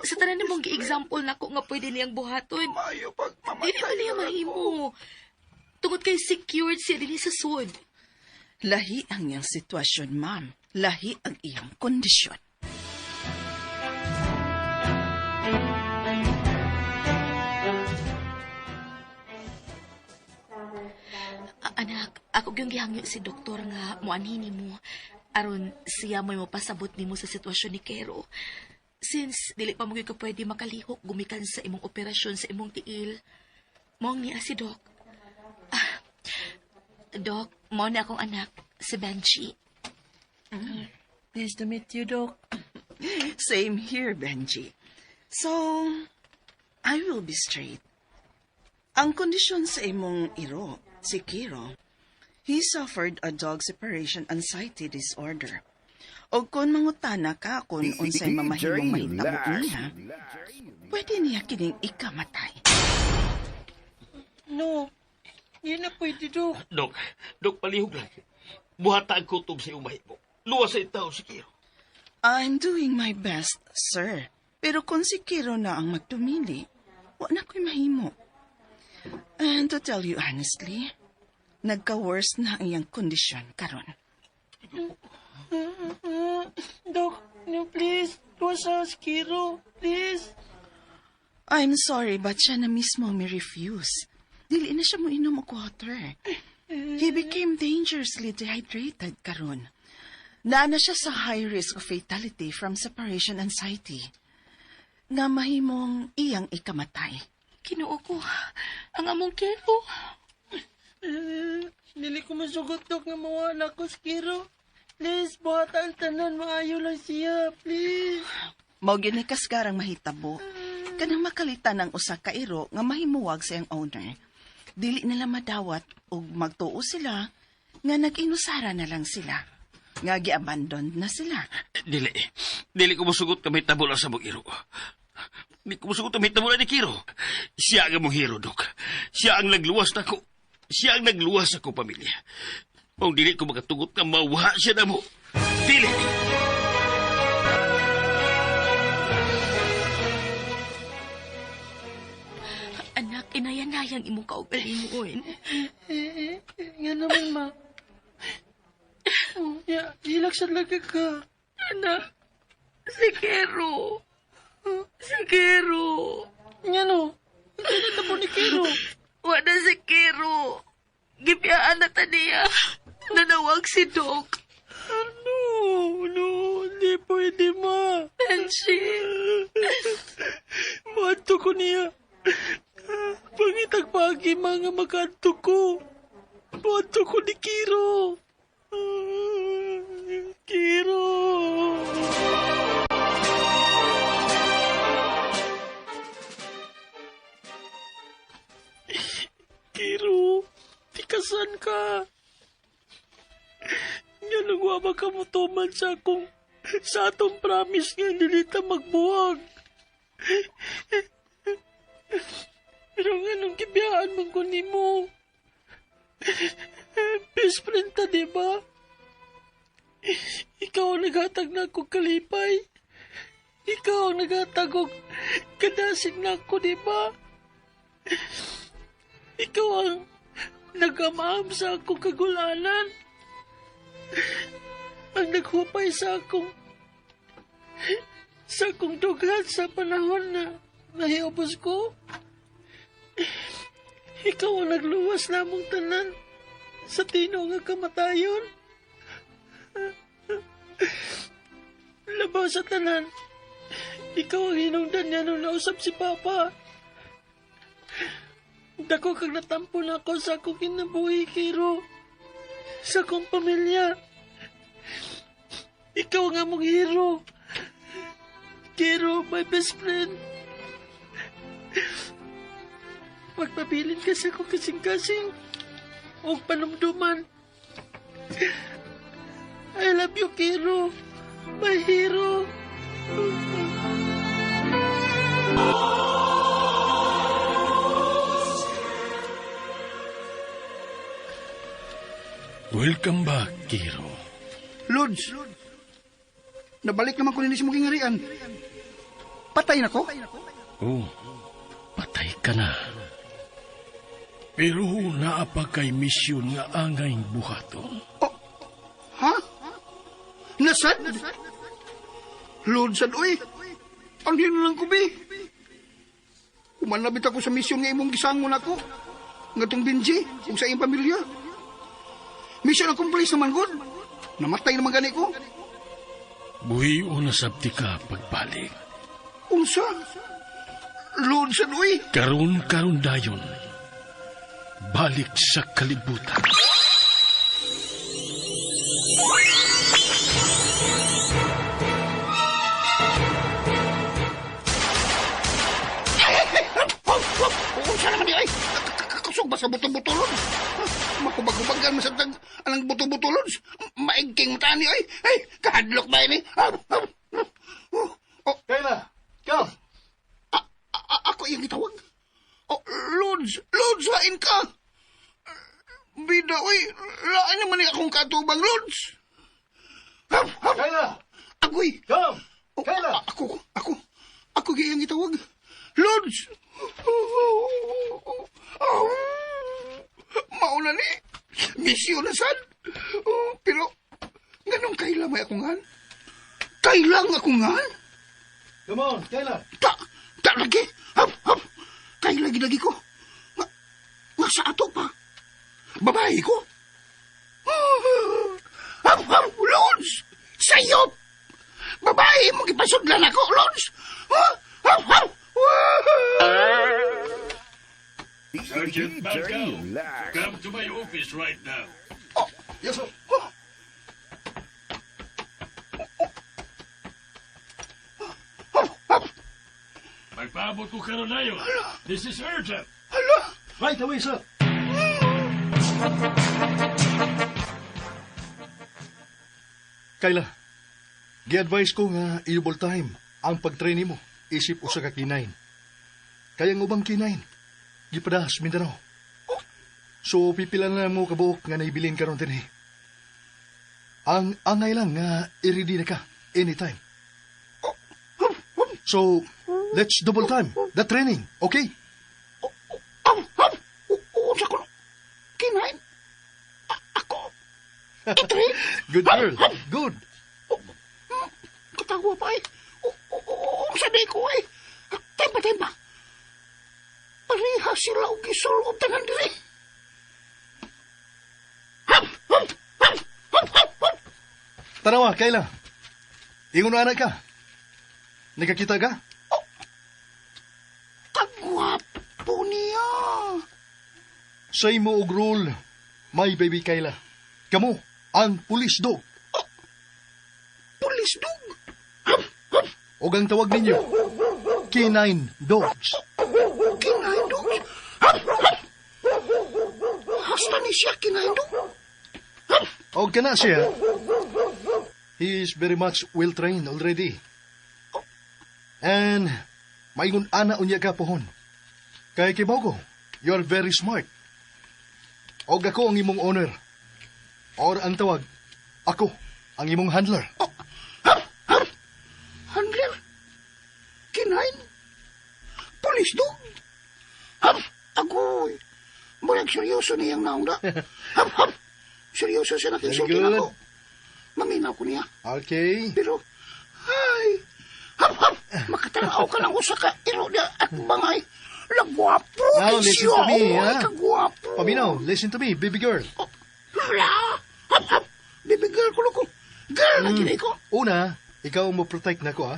Sa tanan mong gi-example na ko nga pwede niyang buhaton. Mayo pag mamatay. Dili pa niya mahimo. Tungod kay secured siya din sa sud. Lahi ang iyang sitwasyon, ma'am. Lahi ang iyang kondisyon. Anak, ako yung gihangyo si doktor nga muanhini mo. Aron siya mo'y mapasabot nimo sa sitwasyon ni Kero. Since dili pa mo ka pwede makalihok gumikan sa imong operasyon sa imong tiil. Moang niya si Doc. Doc, mo na akong anak, si Benji. Nice to meet you, Doc. Same here, Benji. So, I will be straight. Ang kondisyon sa imong iro, si Kiro, he suffered a dog separation anxiety disorder. O kung mangutana ka kung unsay mamahimong mahitabo niya, pwede niya kining ikamatay. No, hindi na pwede, Doc. Dok, palihog lang. Buhata ang kutob sa iyong mahimo. Luwas sa itaw si Kiro. I'm doing my best, sir. Pero kung si Kiro na ang magtumili, wala ko'y mahimo. And to tell you honestly, nagka-worse na ang iyang kondisyon karon. Doc, no, please. Tuwas sa Kiro, please. I'm sorry, but siya na mismo may refuse. Dili na siya mo inom og water. He became dangerously dehydrated karon. Naana siya sa high risk of fatality from separation anxiety. Nga mahimong iyang ikamatay. Kinuo ko, ang among Kero. Dili ko masugot, Doc, nga mawala ko si Kiro. Please, buhata ang tanan, maayo lang siya, please. Mao gini kasgarang mahitabo. Kanang makalitan ng usa ka iro nga mahimuwag sa iyang owner. Dili nila madawat ug magtuo sila nga nag-inusara na lang sila. Nga gi-abandon na sila. Dili ko masugot ka may tabula sa mong iro. Dili ko masugot ka may tabula ni Kiro. Siya ang mong hero, Dok. Siya ang nagluwas na ko. Siya ang nagluwas sa ko pamilya. Kung dili ko makatugot ka, mawaha siya na mo. Dili! Anak, inayanayang imong kaugalingon. Nga naman, ma. Hilak sa laga ka. Anak, si Kero. Si Kero. Nga no, hindi na po ni Kiro. Wala si Kero. Gipyaan na taniya. Nanawag si Doc. No, hindi pwede, ma. Benji. Maadto ko niya. Pangitag pagi mga magadto ko. Maadto ko ni Kiro. Kiro. Kiro, tikasan ka. Nga nagwaba ka mo tuman sa akong sa atong promise nga hindi ta magbuwag. Pero nga nung kibiyahan mong kunin mo. Best friend ta, diba? Ikaw ang naghatag na akong kalipay. Ikaw ang naghatag og kadasig na ako, diba? Ikaw ang nag-amaam sa akong kagulanan. Ang naghupay sa akong dugat sa panahon na nahiubos ko. Ikaw ang nagluwas namong tanan sa tino nga kamatayon. Labaw sa tanan, ikaw ang hinungdan niya nung nausap si Papa. Dako kag natampo na ako sa akong kinabuhi, Kiro. Sa akong pamilya. Ikaw nga mong hero. Kiro, my best friend. Magpabilin ka sa akong kasing-kasing. O panumduman. I love you, Kiro. My hero. Welcome back, Kiro. Lods, nabalik naman ko nini si mong harian. Patay na ko? Oh, patay ka na. Pero naapa kay misyon nga angay buhaton. Ha? Nasad? Lods, adoy. Ang lang ko, be. Umanabit ako sa misyon nga imong gisangon ako. Ngatong Benji, ug sa iyong pamilya. Mission accomplished naman, God. Namatay naman gani ko. Buhi o nasabti ka pagbalik. Unsa? Lord sa doy. Karon dayon. Balik sa kalibutan. Unsa naman di ay? Kusog ba sa buto-butolon? Makubag-kubagan masagtag anang buto-butolon. Maigking tani ay. Ay, kahadlok ba ini? Kayla, come. Ako yung itawag. Lods, lain ka. Bida, oy, lain naman akong katubang, Lods. Kayla. Agoy. Come. Kayla. Ako yung itawag. Lods. Mauna ni. Misyon na sad. Pero, ganun Kayla may akungan? Kailang akungan? Come on, Kayla. Ta lagi. Kayla lagi ko. Nga sa ato pa. Babae ko. Lods! Sayop! Babae mo ipasudlan ako, Lods! Sergeant Bagao, come to my office right now. Yes, sir. Magpaabot ko karon nayo. This is urgent. Right away, sir. Kayla, gi-advise ko nga i-double time ang pag-train mo isip usa ka kinain. Kaya ang ubang kinain, gipadahas Mindanao. So, pipila na mo kabuok nga naibilin karon din. Ang angay lang nga i-ready na ka anytime. So, let's double time the training, okay? Unsa ko? Kinain? Ako? I-train? Good girl. Good. Katagwa pa eh. Unsa di ko eh. Tempa. Pareha sila og gisulod tanan diri. Tanawa, Kayla. Ingon na anak ka. Nagkakita ka? Kagwapo niya. Say mo og rule, my baby Kayla. Kamu, ang police dog. Police dog? O ang tawag ninyo, canine dogs. Kinain dogs? Hasta ni siya kinain dog? O kana siya, he is very much well-trained already. And, maingon ana unya ka pohon. Kaya kibaw ko, you are very smart. O ako ang imong owner. Or ang tawag, ako ang imong handler. Handler? Kinain? Police dog? Agoy. Murag seryoso niyang naong da. Seryoso siya nakinsulti Very good. ako. Maminaw ko niya. Okay. Pero, makatanaw ka ng usa ka iroda at bangay. Lagwapo. Now, listen to me, ha? Kagwapo. Paminaw, listen to me, baby girl. Baby girl ko ko. Girl na ginay ko. Una, ikaw ang mo-protect na ko, ha?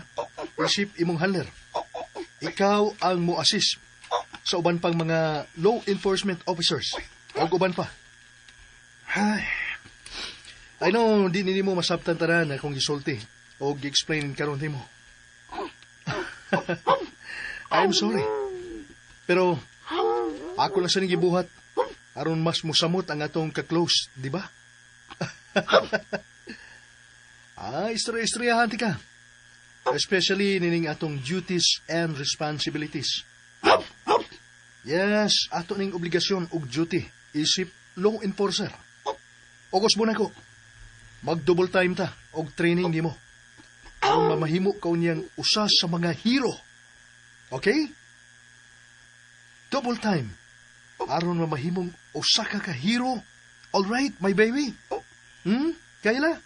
Isip imong handler. Ikaw ang mo-assist sa uban pang mga law enforcement officers. O uban pa. Ay. I know, di nini mo masabtan tanan akong gisulti o gi-explain karon nimo. I'm sorry. Pero, ako lang sa gibuhat aron mas musamot ang atong ka-close, di ba? Istorya-istoryahan ti ka. Especially nining atong duties and responsibilities. Yes, ato ning obligasyon ug duty isip law enforcer. Ogos mo na ko. Mag-double time ta og training nimo. Aron mamahimo ka unyang usa sa mga hero. Okay? Double time. Aron mamahimong usa ka hero. All right, my baby. Kayla?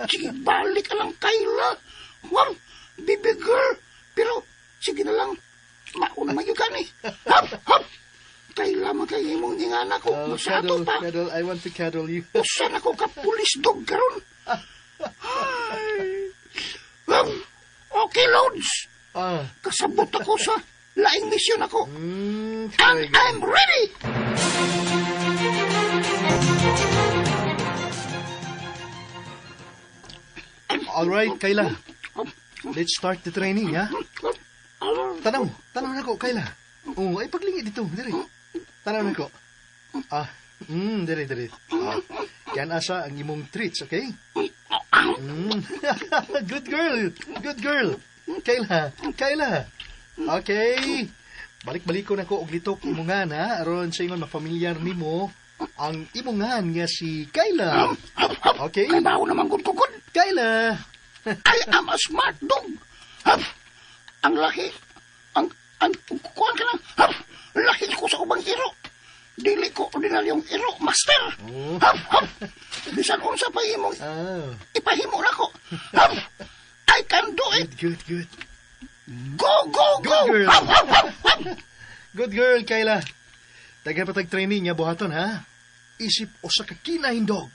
Sige, balik ka lang, Kayla. Wow, baby girl. Pero, sige na lang. Mauna mayo ka ni. Kayla, magkahimong nga na ko. Masato pa. Cuddle, I want to cuddle you. Usan ako ka pulis dog karon. Okay, Lods. Kasabot ako sa laing misyon ako. And I'm ready. All right, Kayla. Let's start the training, ha? Tanaw na ko, Kayla. Ay paglingi dito, diri. Tanaw na ko. Diri. Yan asa ang imong treats, okay? Good girl. Kayla. Okay. Balik-balik ko na ko og litok imongan, ha? Aron sa ingon mafamilyar nimo ang imongan nga si Kayla. Okay? Kay bawo naman gud-gud. Kayla. I am a smart dog. Ang laki. Kuhan ka lang. Laki ko sa ubang hero. Dili ko ordinaryong hero, master. Bisan unsa pa imong ipahimo na ko. I can do it. Good. Go. Good girl, Kayla. Tagapatag training niya buhaton, ha? Isip o sa kakinahin dog.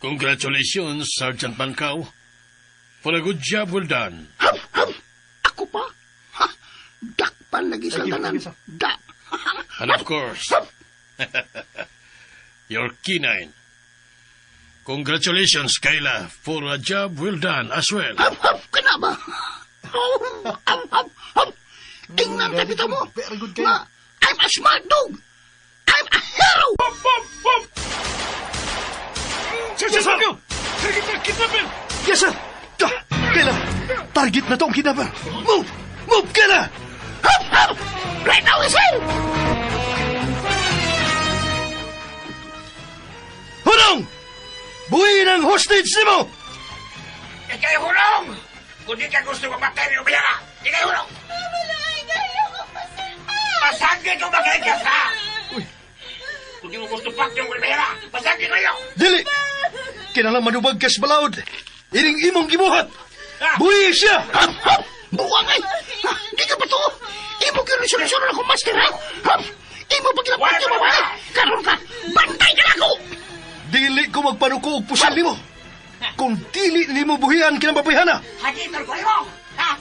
Congratulations, Sergeant Pancao. For a good job well done. Ako pa? Dakpan lagi sa tanan. And of course, your K9. Congratulations, Kayla, for a job well done as well. Kana ba? Tingnan kapita mo. Very good, Kayla. I'm a smart dog. I'm a hero. Yes, sir! Kidnapper! Yes, sir! Kayla, target na to ang kidnapper. Move, Kayla! Right now, sir! Hunong! Buhin ang hostage ni mo! Ikay hulong! Kung di ka gusto mamatay ni Ubiara, ikay hulong! Pasagin ko magkaigas, ha? Kung di mo gusto pakyo ng Ubiara, pasagin mo yun! Dili! Kinalang manubag kas balaod. Iring imong gibuhat. Buhi siya! Buwang ay! Di ka pa to! Imo kirisyon-risyon ako, master, ha? Imo paglapat yung babae! Karoon ka! Bantay ka na ako! Dili ko magpanuko og pusal nimo. Kung dili nimo buhian kinababayhana. Hagitan ko mo! Ha?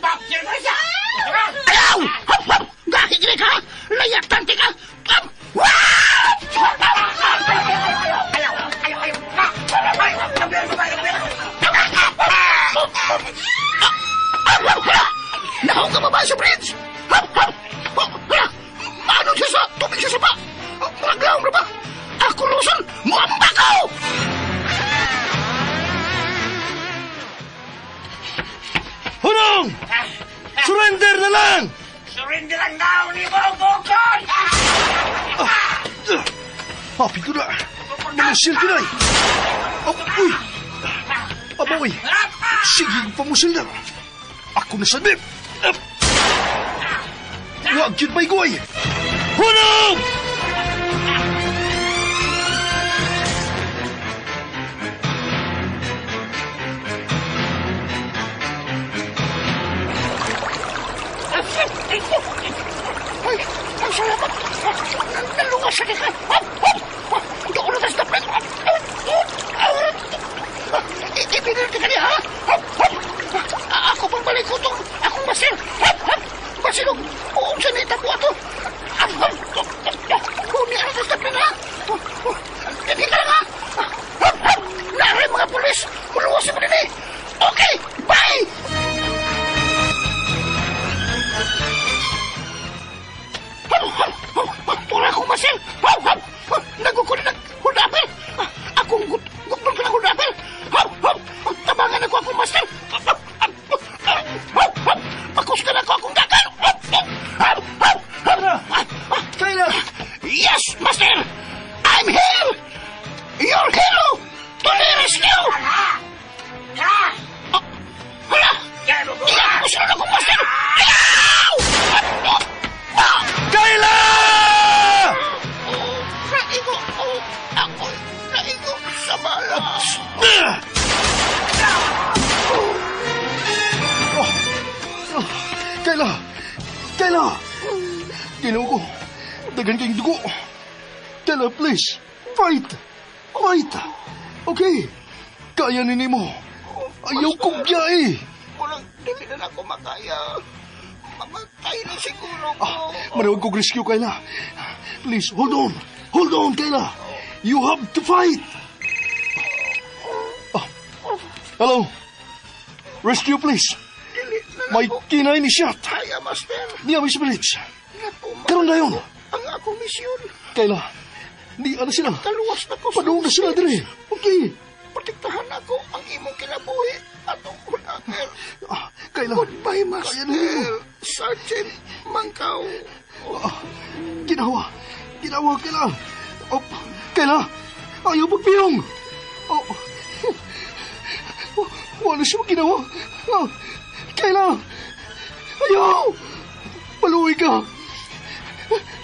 Pakyo mo siya! Ayaw! Gahig rin ka! Layatan ka! Nahaw ka ba sa bridge? Ano siya sa tubig siya sa ba? Maglaw na ba? Ako lusan! Muamba ka! Hunong! Surrender na lang! Surrender ang daw ni mo, Bukod! Happy ko na! Mamusil ka na eh! Uy! Abawi! Sige, pamusil na! Ako na sabip! Huwag yun may goy! Hunong! Ay, salamat! Nalungas sa ka! Doon na tas dapat! Ipinil ka niya, ha? Ako pang balik ko itong akong basil! Basilog! Uong sanita po ito! your hero to the rescue! Hala! Iyak ko sila na kong master! Ayaw! Kayla! Naigo! Ako naigo sa bala! Kayla! Kayla! Ginoo ko. Dagan kayong dugo. Kayla, please. Fight! Fight! Okay. Kaya nini mo. Ayaw kong biyahe. Walang dili na ako makaya. Mamatay na siguro ko. Manawag kong rescue, Kayla. Please, hold on. Hold on, Kayla. You have to fight. Hello? Rescue, please. May kinay ni shot. Kaya, master. Niya, Miss Village. Karon na yun. Ang akong misyon. Kayla, di ano sila. Kaluwas na ko. Padung na sila dire. Okay. Protektahan ako ang imong kinabuhi at ang kunaker. Kayla. Goodbye, master. Sergeant Mangkaw. Ginawa. Ginawa, Kayla. Kayla, ayaw magpiyong. Wala siya ginawa. Kayla, ayaw. Paluwi ka.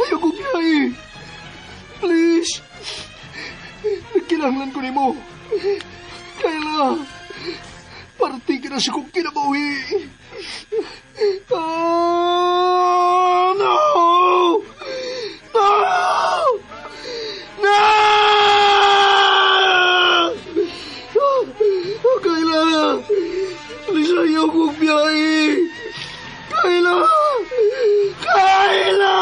Ayaw ko biyahe. Please. Nagkilanglan ko ni mo. Kayla, parati ka na sa kong kinabawi. No! No! No! Kayla, please ayaw kong biyahe. Kayla! Kayla!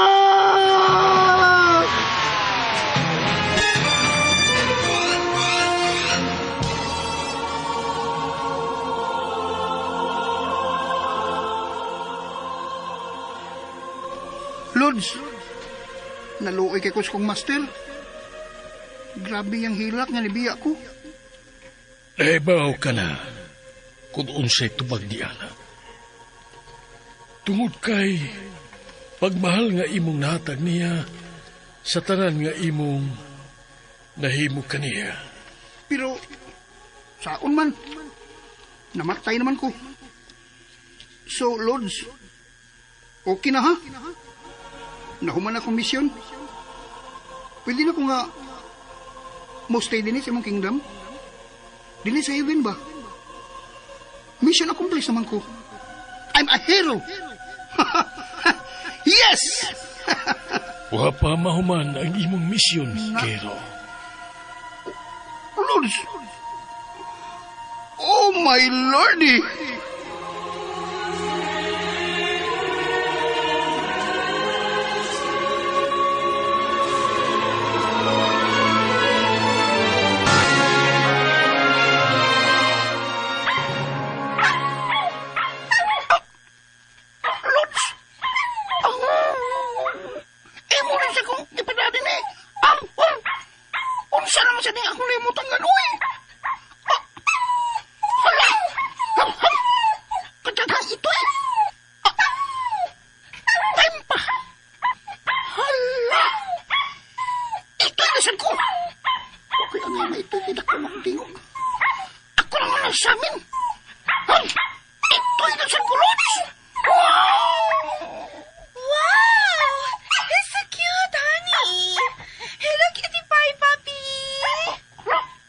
Lods, naluoy kay kus kong master. Grabe yung hilak nga nibiya ko. Ebaw ka na kung unsay tubag di ana. Tungod kay pagmahal nga imong nahatag niya sa tanan nga imong nahimo kaniya. Pero, saon man, namatay naman ko. So, Lods, okay na ha? Nahuman akong misyon. Pwede na ko nga mo stay din sa imong kingdom? Dili sa heaven ba? Mission accomplished naman ko. I'm a hero! Yes! Wa pa mahuman ang imong misyon, Kero. Lods! Oh my lordy!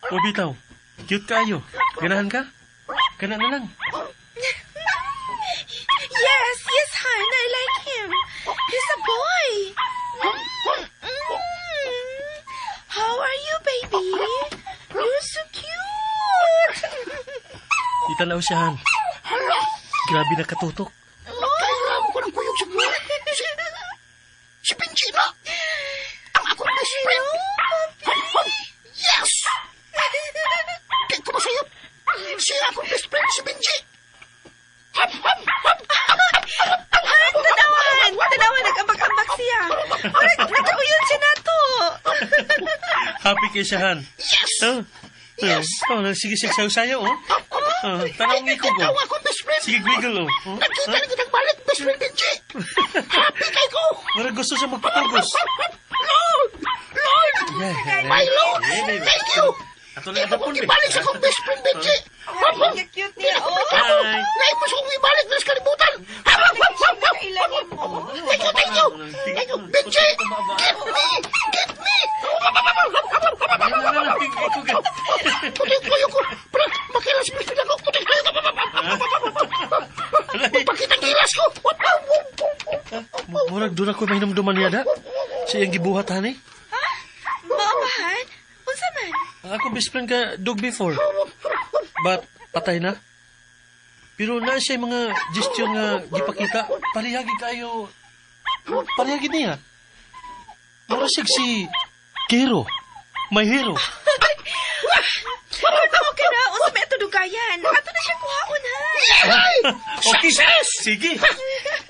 O bitaw, cute kayo. Ganahan ka? Gana na lang. Yes, hon. I like him. He's a boy. How are you, baby? You're so cute. Itanaw siya, Han. Grabe na katutok. Kailangan ko ng kuyog sa buhay. Si Benji na. Ang ako na best friend. Yes! Kaya ko masayap. Siya akong best friend, si Benji. Han, tanawan. Tanawan, nag-ambak-ambak siya. Nagkauyon siya na to. Happy kayo siya, Han. Yes! Yes. Sige, sayo-sayo, oh. Tanawang ikog, oh. Tawa akong best friend. Sige, gwiggle, oh. Nakita na kitang balik, best friend Benji. Happy kay ko. Marag gusto siya magpatugos. Lord! Yeah. My Lord! Thank you! Ato na adapon, be. Ibalik sa kong best friend, Benji. Cute niya, oh. Hi. Naipos kong ibalik na sa kalibutan. Ilangin mo. Thank you. Benji, get me. Puting kayo ko. Para makilas mo ako. Puting kayo ko. Magpakita kilas ko. Murag doon ako mahinamduman niya da. Sa iyang gibuhat, honey. Maawahan? Unsa man? Ako best friend ka dog before. But patay na. Pero na siya mga gesture nga gipakita. Parihagi kayo. Parihagi niya. Mura siya si Kero. My hero. Tama ka na. Unsa man ito dugayan? Ato na siya kuhaon, ha? Okay. Sige.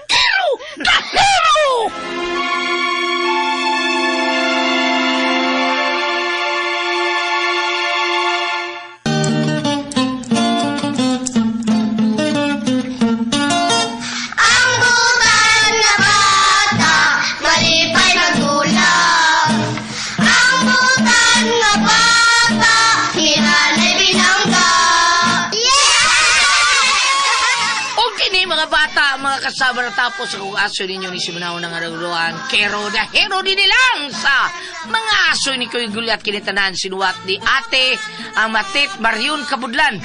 Kero! Kahero! Ang butan nga bata, malipay magdulag. Ang butan nga bata, hinanay binangga. O kini mga bata, mga kasama na tapos ang aso ninyo ni Simanao ng Araguluan, Kero the Hero din nilang sa mga aso ni Kuya Gulyat kinitanan sinuwat ni Ate Matit Marion Kabudlan.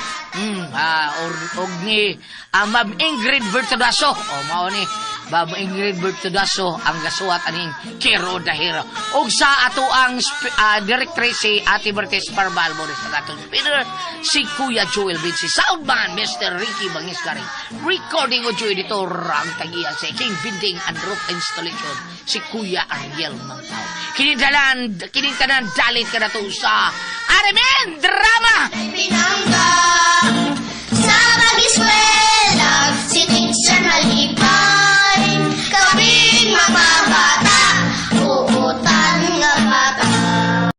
Og ni Ma'am Ingrid Bertudaso. O mao ni Ma'am Ingrid Bertudaso ang gasuwat aning Kero the Hero. Og sa ato ang directress si Ate Bertes Parbal mo sa atong speaker si Kuya Joel Vinci. Soundman Mr. Ricky Bangiscari. Recording audio editor ang tagiya sa King Building and Roof Installation si Kuya Ariel Mangtao. Kinintanan dalit ka na to sa Arimen Drama! Binangga.